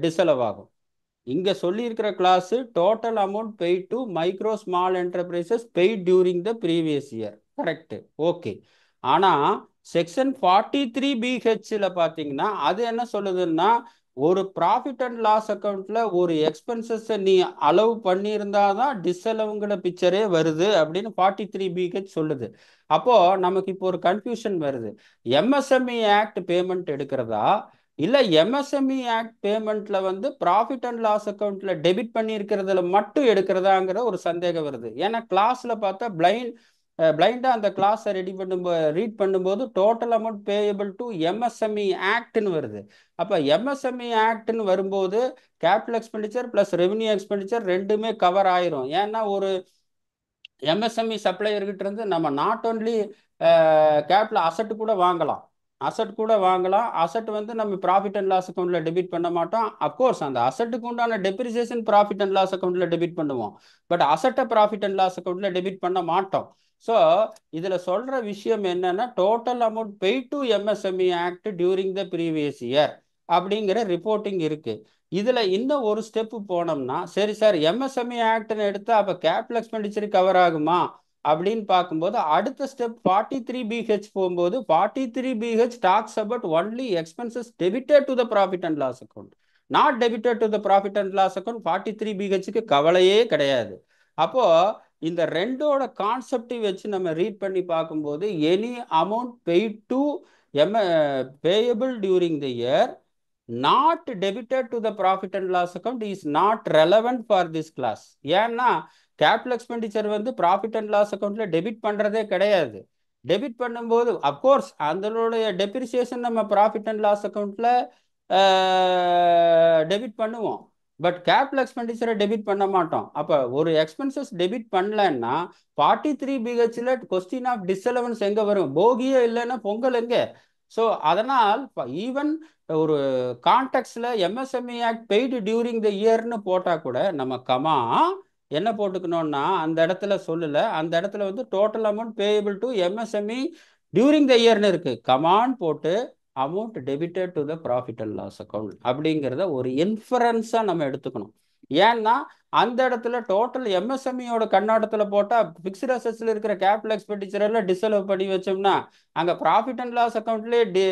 டிஸ்அலவ் ஆகும். இங்கே சொல்லியிருக்கிற clause total amount paid to micro small enterprises paid during the previous year. Correct, okay. ஆனால் செக்ஷன் 43BHல பார்த்தீங்கன்னா அது என்ன சொல்லுதுன்னா, ஒரு ப்ராஃபிட் அண்ட் லாஸ் அக்கௌண்ட்ல ஒரு எக்ஸ்பென்சஸை நீ அலோவ் பண்ணியிருந்தாதான் டிஸ்அலவுங்கிற பிக்சரே வருது அப்படின்னு 43BH சொல்லுது. அப்போ நமக்கு இப்போ ஒரு கன்ஃபியூஷன் வருது. எம்எஸ்எம்இ ஆக்ட் பேமெண்ட் எடுக்கிறதா இல்லை எம்எஸ்எம்இ ஆக்ட் பேமெண்ட்ல வந்து ப்ராஃபிட் அண்ட் லாஸ் அக்கௌண்ட்ல டெபிட் பண்ணியிருக்கிறதுல மட்டும் எடுக்கிறதாங்கிற ஒரு சந்தேகம் வருது. ஏன்னா கிளாஸ்ல பார்த்தா பிளைண்டா அந்த கிளாஸை ரீட் பண்ணும்போது total amount payable to MSME ஆக்ட்னு வருது. அப்போ எம்எஸ்எம்இ ஆக்ட்னு வரும்போது capital expenditure plus revenue expenditure ரெண்டுமே கவர் ஆயிரும். ஏன்னா ஒரு எம்எஸ்எம்இ சப்ளையர்கிட்ட இருந்து நம்ம நாட் ஓன்லி கேபிட்டல் அசட் கூட வாங்கலாம். அசட் வந்து நம்ம ப்ராஃபிட் அண்ட் லாஸ் அக்கௌண்ட்ல டெபிட் பண்ண மாட்டோம். அப்கோர்ஸ் அந்த அசட்டுக்கு உண்டான டெப்ரிசியேஷன் ப்ராஃபிட் அண்ட் லாஸ் அக்கௌண்ட்ல டெபிட் பண்ணுவோம். பட் அசட்டை ப்ராஃபிட் அண்ட் லாஸ் அக்கௌண்ட்ல டெபிட் பண்ண மாட்டோம். ஸோ இதில் சொல்கிற விஷயம் என்னன்னா, total amount pay to MSME act during the previous year அப்படிங்கிற ரிப்போர்ட்டிங் இருக்கு. இதுல இன்னும் ஒரு ஸ்டெப் போனோம்னா, சரி சார் எம்எஸ்எம்இ ஆக்ட்னு எடுத்தா அப்ப கேபிட்டல் எக்ஸ்பெண்டிச்சர் கவர் ஆகுமா அப்படின்னு பார்க்கும்போது அடுத்த ஸ்டெப் 43BH போகும்போது 43BH talks about only expenses debited to the profit and loss account, not debited to the profit and loss account. 43BHக்கு கவலையே கிடையாது. அப்போ இந்த ரெண்டோட கான்செப்டை வச்சு நம்ம ரீட் பண்ணி பார்க்கும்போது any amount paid to payable during the year not debited to the profit and loss account is not relevant for this class. ஏன்னா கேபிட்டல் எக்ஸ்பெண்டிச்சர் வந்து ப்ராஃபிட் அண்ட் லாஸ் அக்கௌண்ட்ல டெபிட் பண்றதே கிடையாது. டெபிட் பண்ணும்போது அப்கோர்ஸ் அதனுடைய டெப்ரிசியேஷன் நம்ம ப்ராஃபிட் அண்ட் லாஸ் அக்கௌண்ட்ல டெபிட் பண்ணுவோம். பட் கேபிட்டல் எக்ஸ்பெண்டிச்சரை டெபிட் பண்ண மாட்டோம். அப்போ ஒரு எக்ஸ்பென்சஸ் டெபிட் பண்ணலன்னா 43BHல கொஸ்டின் ஆஃப் டிஸ்அலவன்ஸ் எங்க வரும்? போகியே இல்லைன்னா பொங்கல் எங்க? ஸோ அதனால் ஈவன் ஒரு கான்டெக்ட்ல MSME act paid during the இயர்னு போட்டால் கூட நம்ம கமா என்ன போட்டுக்கணும்னா அந்த இடத்துல சொல்லல, அந்த இடத்துல வந்து total amount payable to MSME during the இயர்னு இருக்கு. கமான் போட்டு amount debited to the profit and loss account அப்படிங்கிறத ஒரு இன்ஃபரன்ஸாக நம்ம எடுத்துக்கணும். ஏன்னா அந்த இடத்துல டோட்டல் எம்எஸ்எம்இயோட கண்ணோட்டத்தில் போட்டால் பிக்ஸ்ட் அசெட்ஸ்ல இருக்கிற கேபிட்டல் எக்ஸ்பெண்டிச்சர் எல்லாம் டிஸ்அலவ் பண்ணி வச்சோம்னா அங்கே ப்ராஃபிட் அண்ட் லாஸ் அக்கௌண்ட்லேயே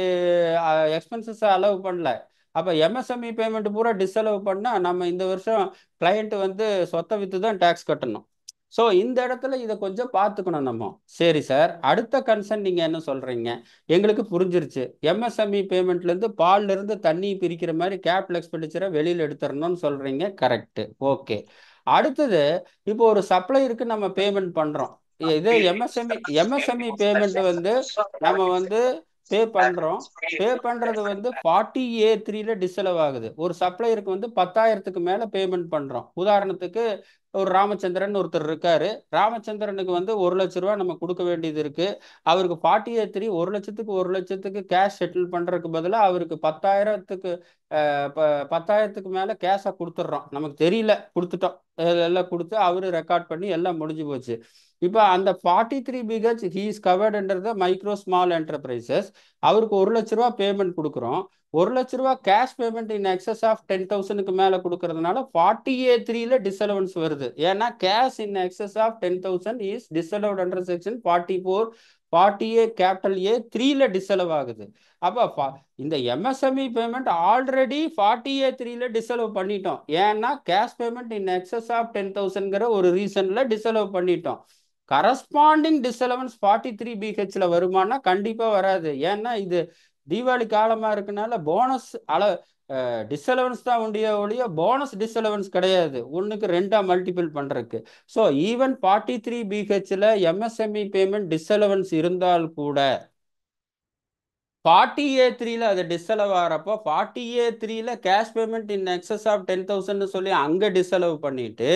எக்ஸ்பென்சஸ் அலோவ் பண்ணல. அப்போ எம்எஸ்எம்இ பேமெண்ட் பூரா டிஸ்அலோவ் பண்ணால் நம்ம இந்த வருஷம் கிளையண்ட் வந்து சொத்தை விற்று தான் டேக்ஸ் கட்டணும். ஸோ இந்த இடத்துல இதை கொஞ்சம் பார்த்துக்கணும் நம்ம. சரி சார், அடுத்த கன்சர்ன் நீங்கள் என்ன சொல்கிறீங்க? எங்களுக்கு புரிஞ்சிருச்சு, எம்எஸ்எம்இ பேமெண்ட்லேருந்து பால்லேருந்து தண்ணி பிரிக்கிற மாதிரி கேபிட்டல் எக்ஸ்பெண்டிச்சரை வெளியில் எடுத்துடணும்னு சொல்கிறீங்க. Correct, okay. அடுத்தது இப்போ ஒரு சப்ளையருக்கு நம்ம பேமெண்ட் பண்ணுறோம். இதே எம்எஸ்எம்இ பேமெண்ட் வந்து நம்ம வந்து பே பண்ணுறது வந்து 40A3ல டிஸ்அலவ் ஆகுது. ஒரு சப்ளையருக்கு வந்து 10,000க்கு மேலே பேமெண்ட் பண்ணுறோம். உதாரணத்துக்கு ஒரு ராமச்சந்திரன் ஒருத்தர் இருக்காரு. ராமச்சந்திரனுக்கு வந்து 1 லட்ச ரூபா நம்ம கொடுக்க வேண்டியது இருக்கு. அவருக்கு 40A3 1 லட்சத்துக்கு கேஷ் செட்டில் பண்றதுக்கு பதிலாக அவருக்கு 10,000க்கு மேலே கேஷை கொடுத்துட்றோம். நமக்கு தெரியல, கொடுத்துட்டோம். எல்லாம் கொடுத்து அவரு ரெக்கார்ட் பண்ணி எல்லாம் முடிஞ்சு போச்சு. இப்போ அந்த 43BH he is covered under the micro small enterprises. அவருக்கு 1 லட்ச ரூபா பேமெண்ட் கொடுக்குறோம். 1 லட்ச ரூபா cash payment in excess of 10,000க்கு மேலே கொடுக்கறதுனால 40A3ல டிஸ்அலவன்ஸ் வருது. ஏன்னா cash in excess of 10,000 is disallowed under section 44 40A capital A3ல டிஸ்அலவ் ஆகுது. அப்போ இந்த எம்எஸ்எம்இ பேமெண்ட் ஆல்ரெடி 40A3ல டிஸ்அலவ் பண்ணிட்டோம். ஏன்னா cash payment in excess of 10,000ங்கிற ஒரு ரீசன்ல டிஸ்அலவ் பண்ணிட்டோம். கரஸ்பாண்டிங் டிஸ்அலவன்ஸ் 43BHல வருமானா கண்டிப்பா வராது. ஏன்னா இது தீபாவளி காலமா இருக்கனால போனஸ் டிஸ்அலவன்ஸ் தான் ஒழிய போனஸ் டிஸ்அலவன்ஸ் கிடையாது. 1க்கு 2 மல்டிபிள் பண்றதுக்கு. ஸோ ஈவன் 43BHல எம்எஸ்எம்இ பேமெண்ட் டிஸ்அலவன்ஸ் இருந்தால் கூட 40A3ல அது டிஸ்அலவ் ஆகிறப்போ 40A3ல cash payment in excess of 10,000 சொல்லி அங்கே டிஸ்அலவ் பண்ணிட்டு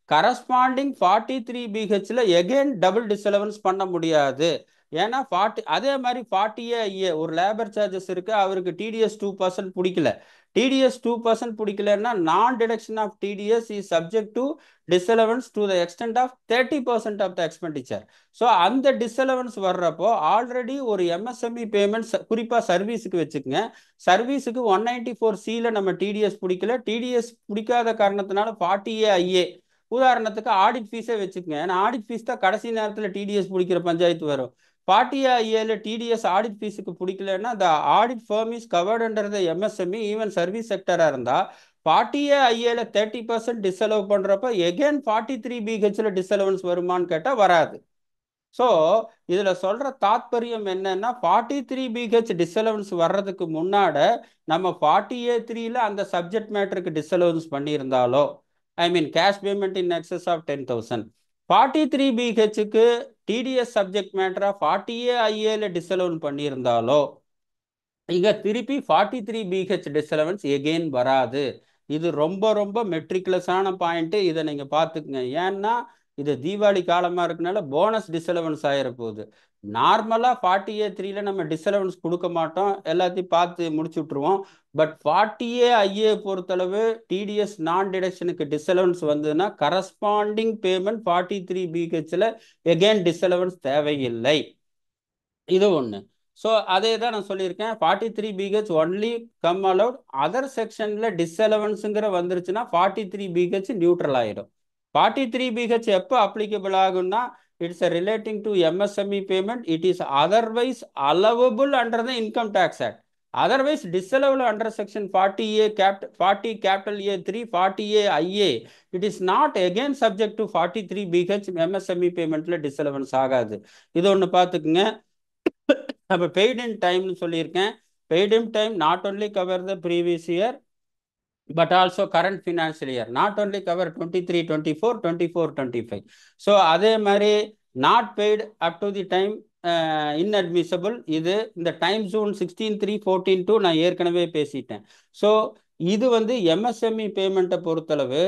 கரஸ்பாண்டிங் 43BHல எகெயின் டபுள் டிஸ்அலவன்ஸ் பண்ண முடியாது. ஏன்னா அதே மாதிரி 40A ஒரு லேபர் சார்ஜஸ் இருக்கு, அவருக்கு TDS 2% பிடிக்கல. TDS 2% பிடிக்கலன்னா non deduction of TDS is subject to disallowance to the extent of 30% of the expenditure. So அந்த டிஸ்அலவன்ஸ் வர்றப்போ ஆல்ரெடி ஒரு எம்எஸ்எம்இ பேமெண்ட் குறிப்பாக சர்வீஸுக்கு வச்சுக்கோங்க. சர்வீஸுக்கு 194Cல நம்ம TDS பிடிக்கல. TDS பிடிக்காத காரணத்தினால 40A உதாரணத்துக்கு ஆடிட் ஃபீஸே வச்சுக்கோங்க. ஏன்னா ஆடிட் ஃபீஸ் தான் கடைசி நேரத்தில் TDS பிடிக்கிற பஞ்சாயத்து வரும். 40A டிடிஎஸ் ஆடிட் ஃபீஸுக்கு பிடிக்கலன்னா the audit firm is covered under the MSME even service செக்டராக இருந்தால் 40A 30% டிஸ்அலோவ் பண்ணுறப்ப எகெயின் 43BHல டிஸ்அலவன்ஸ் வருமானு கேட்டால் வராது. ஸோ இதில் சொல்கிற தாத்பரியம் என்னன்னா 43BH டிஸ்அலவன்ஸ் வர்றதுக்கு முன்னாட நம்ம 40A3ல அந்த சப்ஜெக்ட் மேட்டருக்கு டிஸ்அலவன்ஸ் பண்ணியிருந்தாலோ I mean cash payment in excess of 10,000 43BHக்கு டிடிஎஸ் சப்ஜெக்ட் மேட்டரா 40A டிஸ்அலவன் பண்ணியிருந்தாலோ இங்கே திருப்பி 43BH டிஸ்அலவன்ஸ் எகெயின் வராது. இது ரொம்ப ரொம்ப மெட்ரிகுலஸான பாயிண்ட்டு. இதை நீங்கள் பார்த்துக்குங்க. ஏன்னா இது தீபாவளி காலமாக இருக்கனால போனஸ் டிஸ்அலவன்ஸ் ஆகிற போகுது. நார்மலாக 40A3ல நம்ம டிஸ்அலவன்ஸ் கொடுக்க மாட்டோம், எல்லாத்தையும் பார்த்து முடிச்சு விட்ருவோம். பட் 40A பொறுத்தளவு டிடிஎஸ் நான் டிடக்ஷனுக்கு டிஸ்அலவன்ஸ் வந்ததுன்னா கரஸ்பாண்டிங் பேமெண்ட் 43BHல எகெயின் டிஸ்அலவன்ஸ் தேவையில்லை. இது ஒன்று. ஸோ அதே தான் நான் சொல்லியிருக்கேன், 43BH only come allowed. Other செக்ஷனில் டிஸ்அலவன்ஸுங்கிற வந்துருச்சுன்னா 43BH நியூட்ரல் ஆகிடும். 43BH எப்போ அப்ளிகபிள் ஆகும்னா it's relating to MSME payment. It is otherwise allowable under the income tax act. Otherwise disallowable under section 40 capital A3 40A it is not again subject to 43BH. MSME பேமெண்ட்ல டிஸ்அலவன்ஸ் ஆகாது. இது ஒன்று பார்த்துக்குங்க. அப்போ பெய்ட் இன் டைம்னு சொல்லியிருக்கேன். Paid in time not only cover the previous year but also current financial year, not only cover 23-24, 24-25. So அதே மாதிரி not paid up to the time inadmissible. இது இந்த டைம் ஜோன் 16/3/14 நான் ஏற்கனவே பேசிட்டேன். ஸோ இது வந்து MSME பேமெண்ட்டை பொறுத்தளவு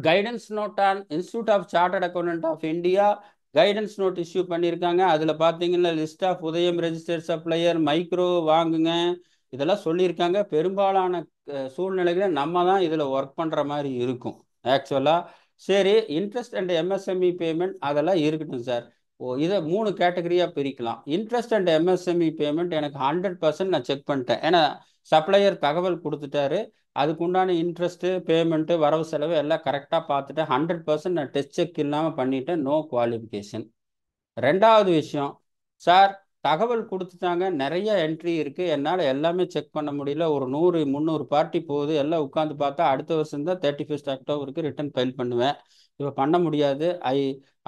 guidance note on institute of chartered accountant of India guidance note issue பண்ணியிருக்காங்க. அதில் பார்த்தீங்கன்னா list of Udyam registered supplier, micro வாங்குங்க, இதெல்லாம் சொல்லியிருக்காங்க. பெரும்பாலான சூழ்நிலைகளில் நம்ம தான் இதில் ஒர்க் பண்ணுற மாதிரி இருக்கும் ஆக்சுவலாக. சரி, இன்ட்ரெஸ்ட் அண்ட் MSME பேமெண்ட் அதெல்லாம் இருக்கட்டும் சார். இதை 3 கேட்டகரியாக பிரிக்கலாம். இன்ட்ரெஸ்ட் அண்ட் MSME பேமெண்ட் எனக்கு 100% நான் செக் பண்ணிட்டேன். ஏன்னா சப்ளையர் தகவல் கொடுத்துட்டாரு, அதுக்குண்டான இன்ட்ரெஸ்ட்டு பேமெண்ட்டு வரவு செலவு எல்லாம் கரெக்டாக பார்த்துட்டேன். 100% நான் டெஸ்ட் செக் இல்லாமல் பண்ணிட்டேன். No qualification. ரெண்டாவது விஷயம், சார் தகவல் கொடுத்துட்டாங்க, நிறைய என்ட்ரி இருக்குது, என்னால் எல்லாமே செக் பண்ண முடியல, ஒரு 100-300 பார்ட்டி போகுது, எல்லாம் உட்காந்து பார்த்தா அடுத்த வருஷம் தான் 31 அக்டோபருக்கு ரிட்டர்ன் ஃபைல் பண்ணுவேன். இப்போ பண்ண முடியாது. I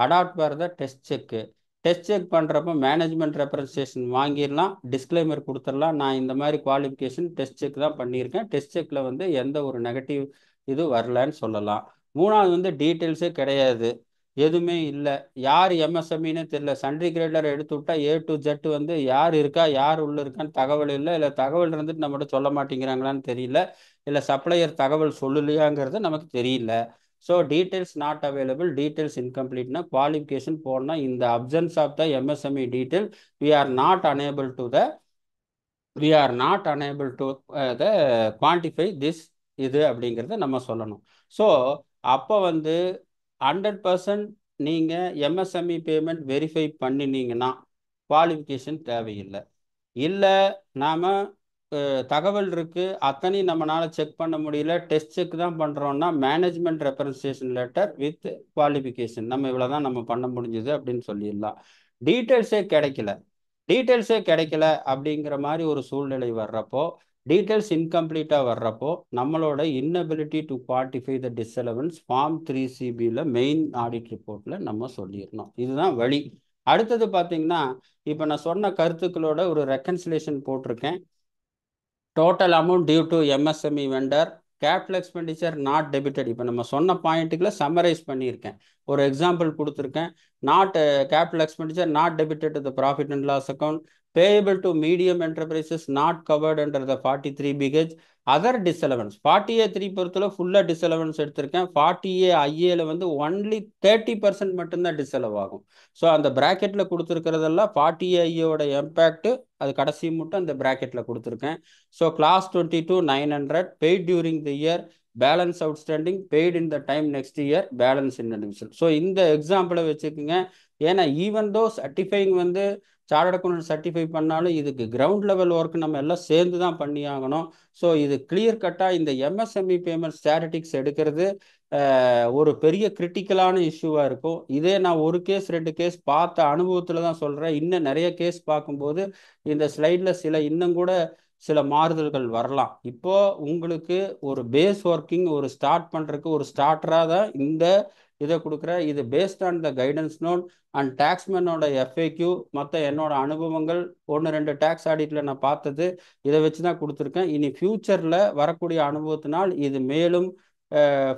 adopt for the test check. Test check பண்ணுறப்போ மேனேஜ்மெண்ட் ரெப்ரசன்டேஷன் வாங்கிடலாம், டிஸ்க்ளைமர் கொடுத்துடலாம், நான் இந்த மாதிரி குவாலிஃபிகேஷன் டெஸ்ட் செக் தான் பண்ணியிருக்கேன், டெஸ்ட் செக்கில் வந்து எந்த ஒரு நெகட்டிவ் இது வரலன்னு சொல்லலாம். மூணாவது வந்து டீட்டெயில்ஸே கிடையாது, எதுவுமே இல்லை, யார் MSMEன்னு தெரியல. சன்ட்ரி கிரேடர் எடுத்து விட்டா A to Z வந்து யார் இருக்கா யார் உள்ள இருக்கான்னு தகவல் இல்லை, இல்லை தகவல் இருந்துட்டு நம்மகிட்ட சொல்ல மாட்டேங்கிறாங்களான்னு தெரியல, இல்லை சப்ளையர் தகவல் சொல்லலையாங்கிறது நமக்கு தெரியல. So details not available, details இன்கம்ப்ளீட்னா குவாலிஃபிகேஷன் போடணும். இந்த absence of the MSME detail we are not unable to the quantify this இது அப்படிங்கிறத நம்ம சொல்லணும். ஸோ அப்போ வந்து 100% நீங்கள் MSME பேமெண்ட் வெரிஃபை பண்ணினீங்கன்னா குவாலிஃபிகேஷன் தேவையில்லை. இல்லை நாம் தகவல் இருக்குது, அத்தனையும் நம்மளால் செக் பண்ண முடியல, டெஸ்ட் செக் தான் பண்ணுறோன்னா management representation letter with qualification, நம்ம இவ்வளோ தான் நம்ம பண்ண முடிஞ்சுது அப்படின்னு சொல்லிடலாம். டீட்டெயில்ஸே கிடைக்கல அப்படிங்கிற மாதிரி ஒரு சூழ்நிலை வர்றப்போ, டீட்டெயில்ஸ் இன்கம்ப்ளீட்டாக வர்றப்போ நம்மளோட inability to quantify the disallowance form 3CBயில் மெயின் ஆடிட் ரிப்போர்ட்டில் நம்ம சொல்லிடணும். இதுதான் வழி. அடுத்தது பார்த்தீங்கன்னா, இப்போ நான் சொன்ன கருத்துக்களோட ஒரு ரெக்கன்சிலேஷன் போட்டிருக்கேன். Total amount due to MSME vendor, capital expenditure not debited. இப்போ நம்ம சொன்ன பாயிண்ட்டுக்குள்ள சம்மரைஸ் பண்ணியிருக்கேன், ஒரு எக்ஸாம்பிள் கொடுத்துருக்கேன். Not capital expenditure not debited to the profit and loss account, payable to medium enterprises not covered under the 43BH. Other disallowance 40A3 பொறுத்தளவு ஃபுல்லாக டிஸ்அலவன்ஸ் எடுத்திருக்கேன். 40A வந்து ஒன்லி 30% மட்டும்தான் டிஸ்அலவ் ஆகும். ஸோ அந்த ப்ராக்கெட்டில் கொடுத்துருக்கிறதெல்லாம் 40A இம்பேக்ட்டு, அது கடைசி மட்டும் அந்த ப்ராக்கெட்டில் கொடுத்துருக்கேன். So clause 22 900 paid during the year, balance outstanding paid in the time next year, balance in admission. So இந்த எக்ஸாம்பிளை வச்சுக்கோங்க. ஏன்னா ஈவன் தோ சர்டிஃபைங் வந்து சார்ட்டர்ட் அக்கௌண்ட் சர்டிஃபை பண்ணாலும் இதுக்கு கிரவுண்ட் லெவல் ஒர்க் நம்ம எல்லாம் சேர்ந்து தான் பண்ணி ஆகணும். ஸோ இது கிளியர் கட்டாக இந்த எம்எஸ்எம்இ பேமெண்ட் ஸ்டாட்டிஸ்டிக்ஸ் எடுக்கிறது ஒரு பெரிய கிரிட்டிக்கலான இஷ்யூவாக இருக்கும். இதே நான் ஒரு கேஸ் 2 கேஸ் பார்த்த அனுபவத்தில் தான் சொல்கிறேன். இன்னும் நிறைய கேஸ் பார்க்கும்போது இந்த ஸ்லைடில் இன்னும் கூட சில மாறுதல்கள் வரலாம். இப்போ உங்களுக்கு ஒரு பேஸ் ஒர்க்கிங் ஒரு ஸ்டார்ட் பண்ணுறதுக்கு ஒரு ஸ்டார்டராக தான் இந்த இதை கொடுக்குற. இது based on the guidance note and டேக்ஸ்மேனோட எஃப்ஏக்யூ மற்ற என்னோட அனுபவங்கள் 1-2 டேக்ஸ் ஆடிட்டில் நான் பார்த்தது இதை வச்சு தான் கொடுத்துருக்கேன். இனி ஃபியூச்சரில் வரக்கூடிய அனுபவத்தினால் இது மேலும்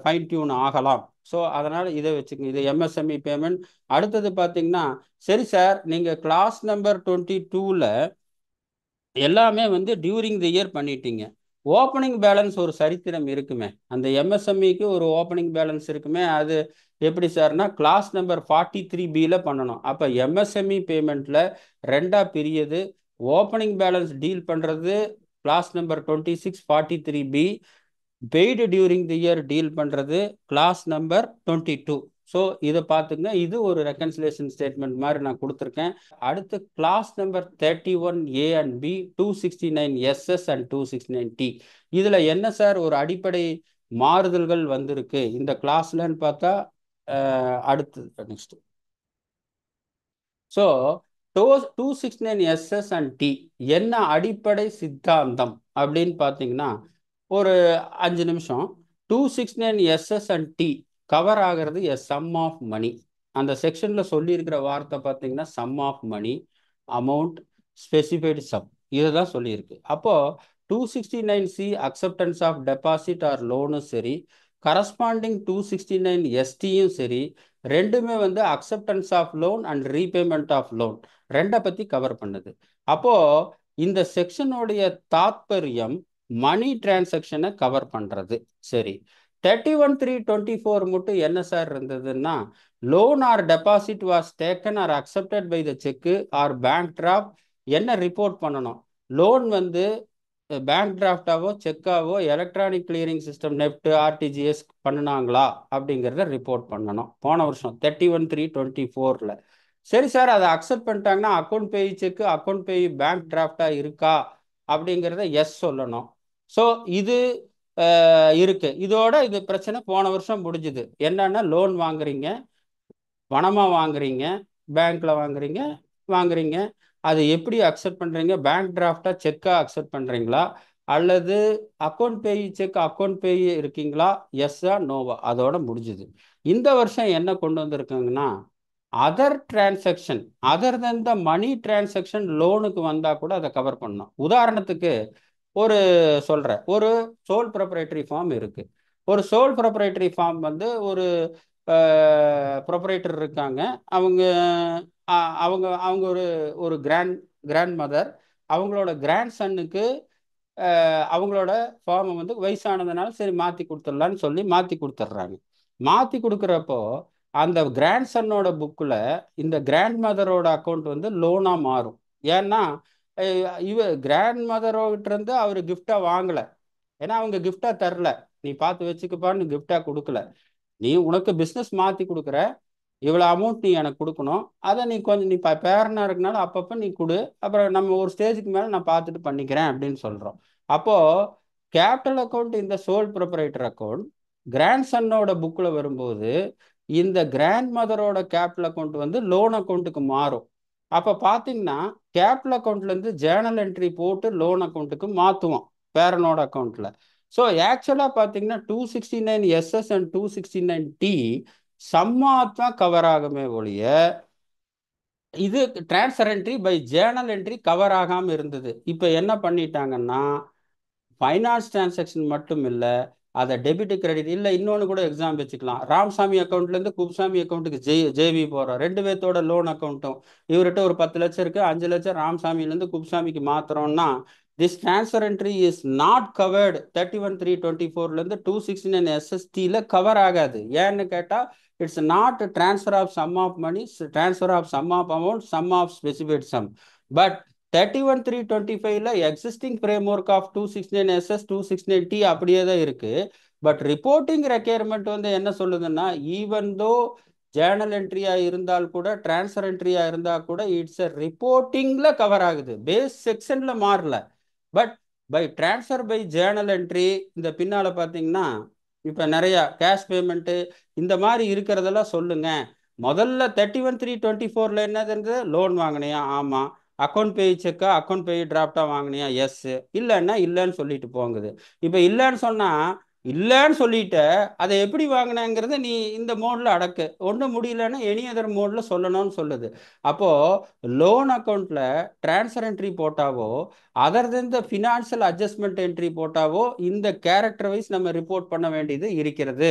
ஃபைன் டியூன் ஆகலாம். ஸோ அதனால் இதை வச்சுக்கோங்க. இது எம்எஸ்எம்இ பேமெண்ட். அடுத்தது பார்த்தீங்கன்னா, சரி சார், நீங்கள் கிளாஸ் நம்பர் 22ல் எல்லாமே டியூரிங் தி இயர் பண்ணிட்டீங்க. ஓப்பனிங் பேலன்ஸ் ஒரு சரித்திரம் இருக்குமே, அந்த எம்எஸ்எம்இக்கு ஒரு ஓப்பனிங் பேலன்ஸ் இருக்குமே, அது எப்படி சார்னா கிளாஸ் நம்பர் 43B பண்ணணும். அப்போ எம்எஸ்எம்இ பேமெண்ட்டில் 2ஆக பிரியது. ஓப்பனிங் பேலன்ஸ் டீல் பண்ணுறது clause number 2643B, paid during the year deal பண்ணுறது கிளாஸ் நம்பர் 22. ஸோ இதை பார்த்துங்க. இது ஒரு ரெக்கன்சிலேஷன் ஸ்டேட்மெண்ட் மாதிரி நான் கொடுத்துருக்கேன். அடுத்து clause number 31A and B, 269SS and 269T. இதில் என்ன சார் ஒரு அடிப்படை மாறுதல்கள் வந்திருக்கு இந்த கிளாஸ்லன்னு பார்த்தா, அடுத்து next. So 269SS and T என்ன அடிப்படை சித்தாந்தம் அப்படின்னு பார்த்தீங்கன்னா, ஒரு 5 நிமிஷம். 269SS அண்ட் T கவர் ஆகிறது எ சம் ஆஃப் மணி. அந்த செக்ஷனில் சொல்லியிருக்கிற வார்த்தை பார்த்தீங்கன்னா sum of money, amount, specified sum, இதை தான் சொல்லியிருக்கு. அப்போது 269C acceptance of deposit or லோனும் சரி, கரஸ்பாண்டிங் 269STயும் சரி, ரெண்டுமே acceptance of loan and repayment of loan ரெண்டை பற்றி கவர் பண்ணுது. அப்போது இந்த செக்ஷனுடைய தாத்பரியம் மணி டிரான்சாக்ஷனை கவர் பண்ணுறது. சரி, 31(3)24 மட்டும் என்ன சார் இருந்ததுன்னா, loan or deposit was taken or accepted by the cheque or bank draft என்ன ரிப்போர்ட் பண்ணணும். லோன் பேங்க் டிராஃப்டாவோ செக்காவோ electronic clearing system NEFT RTGS பண்ணினாங்களா அப்படிங்கிறத ரிப்போர்ட் பண்ணணும். போன வருஷம் 31(3)24. சரி சார், அதை அக்செப்ட் பண்ணிட்டாங்கன்னா அக்கௌண்ட் பேய் செக்கு அக்கௌண்ட் பேய் பேங்க் டிராஃப்டா இருக்கா அப்படிங்கிறத எஸ் சொல்லணும். ஸோ இது இருக்கு. இதோட இது பிரச்சனை போன வருஷம் முடிஞ்சுது. என்னன்னா, லோன் வாங்குறீங்க, பணமாக வாங்குறீங்க, பேங்க்ல வாங்குறீங்க, அது எப்படி அக்செப்ட் பண்ணுறீங்க? பேங்க் டிராஃப்டா செக்காக அக்செப்ட் பண்ணுறீங்களா, அல்லது அக்கௌண்ட் பேய் செக் அக்கௌண்ட் பேய் இருக்கீங்களா, எஸ்ஸா நோவா, அதோட முடிஞ்சுது. இந்த வருஷம் என்ன கொண்டு வந்திருக்காங்கன்னா, அதர் டிரான்சாக்ஷன் அதர் தென் த மணி டிரான்சாக்ஷன் லோனுக்கு வந்தால் கூட அதை கவர் பண்ணணும். உதாரணத்துக்கு ஒரு சொல்கிறேன், ஒரு சோல் ப்ரொப்ரைட்டரி ஃபார்ம் இருக்குது. ஒரு சோல் ப்ரொப்ரைட்டரி ஃபார்ம் ஒரு ப்ரொப்ரைட்டர் இருக்காங்க. அவங்க அவங்க அவங்க ஒரு ஒரு கிராண்ட் மதர், அவங்களோட கிராண்ட் சன்னுக்கு அவங்களோட ஃபார்மை வயசானதுனால சரி மாற்றி கொடுத்துடலான்னு சொல்லி மாற்றி கொடுத்துட்றாங்க. மாற்றி கொடுக்குறப்போ அந்த கிராண்ட் சன்னோட புக்கில் இந்த கிராண்ட் மதரோட அக்கௌண்ட் லோனாக மாறும். ஏன்னா கிராண்ட் மதரோகிட்ட இருந்து அவர் கிஃப்டாக வாங்கலை, ஏன்னா அவங்க கிஃப்டாக தரல, நீ பார்த்து வச்சுக்கப்பான்னு கிஃப்டாக கொடுக்கல. நீ உனக்கு பிஸ்னஸ் மாற்றி கொடுக்குற, இவ்வளோ அமௌண்ட் நீ எனக்கு கொடுக்கணும், அதை நீ கொஞ்சம் நீ பேரனாக இருக்கனால அப்பப்போ நீ கொடு, அப்புறம் நம்ம ஒரு ஸ்டேஜுக்கு மேலே நான் பார்த்துட்டு பண்ணிக்கிறேன் அப்படின்னு சொல்கிறோம். அப்போது கேபிட்டல் அக்கௌண்ட் இந்த சோல் ப்ரொப்ரைட்டர் அக்கௌண்ட் கிராண்ட் சன்னோட புக்கில் வரும்போது இந்த கிராண்ட் மதரோட கேபிட்டல் அக்கௌண்ட் லோன் அக்கௌண்ட்டுக்கு மாறும். அப்போ பார்த்தீங்கன்னா கேபிட்டல் அக்கௌண்ட்லேருந்து ஜேர்னல் என்ட்ரி போட்டு லோன் அக்கௌண்ட்டுக்கு மாற்றுவோம் பேரனோட அக்கௌண்ட்டில். ஸோ ஆக்சுவலாக பார்த்தீங்கன்னா 269SS அண்ட் 269T சம்மாத்தான் கவர் ஆகுமே ஒழிய இது transfer entry by journal entry cover ஆகாமல் இருந்தது. இப்போ என்ன பண்ணிட்டாங்கன்னா, ஃபைனான்ஸ் டிரான்சாக்ஷன் மட்டும் இல்லை, அதை டெபிட் கிரெடிட் இல்லை, இன்னொன்று கூட எக்ஸாம் வச்சுக்கலாம். ராமசாமி அக்கௌண்ட்லேருந்து குப்சாமி அக்கௌண்ட்டுக்கு ஜேவி போகிறோம், 2 பேர்த்தோட லோன் அக்கௌண்ட்டும். இவர்கிட்ட ஒரு 10 லட்சம் இருக்குது, 5 லட்சம் ராமசாமியிலேருந்து குப்சாமிக்கு மாற்றுறோம்னா this transfer entry is not covered 31(3)24 269SST cover ஆகாது. ஏன்னு கேட்டால் it's not transfer of sum of money, transfer of sum of amount, sum of specified sum. But 31(3)25 existing framework of 269SS 269T அப்படியே தான் இருக்குது. பட் ரிப்போர்ட்டிங் ரெக்யர்மெண்ட் என்ன சொல்லுதுன்னா, ஈவன் தோ ஜேர்னல் என்ட்ரியா இருந்தால் கூட, டிரான்ஸ்ஃபர் என்ட்ரியா இருந்தா கூட இட்ஸ் ரிப்போர்ட்டிங்ல கவர் ஆகுது, பேஸ் செக்ஷன்ல மாறல. But by transfer by journal entry இந்த பின்னால பார்த்தீங்கன்னா இப்போ நிறைய கேஷ் பேமெண்ட்டு இந்த மாதிரி இருக்கிறதெல்லாம் சொல்லுங்க. முதல்ல 31/3/24 என்னது, லோன் வாங்கினியா, ஆமாம். அக்கௌண்ட் பே செக்கா, அக்கௌண்ட் பே டிராப்டா வாங்கினியா, எஸ். இல்லைன்னா இல்லைன்னு சொல்லிட்டு போங்குது. இப்போ இல்லைன்னு சொன்னா இல்லைன்னு சொல்லிட்ட அதை எப்படி வாங்கினேங்கிறத நீ இந்த மோட்ல அடக்கு, ஒன்றும் முடியலன்னா எனி அதர் மோட்ல சொல்லணும்னு சொல்லுது. அப்போ லோன் அக்கௌண்ட்ல டிரான்ஸ்ஃபர் என்ட்ரி போட்டாவோ other then the financial adjustment entry போட்டாவோ இந்த கேரக்டர் வைஸ் நம்ம ரிப்போர்ட் பண்ண வேண்டியது இருக்கிறது.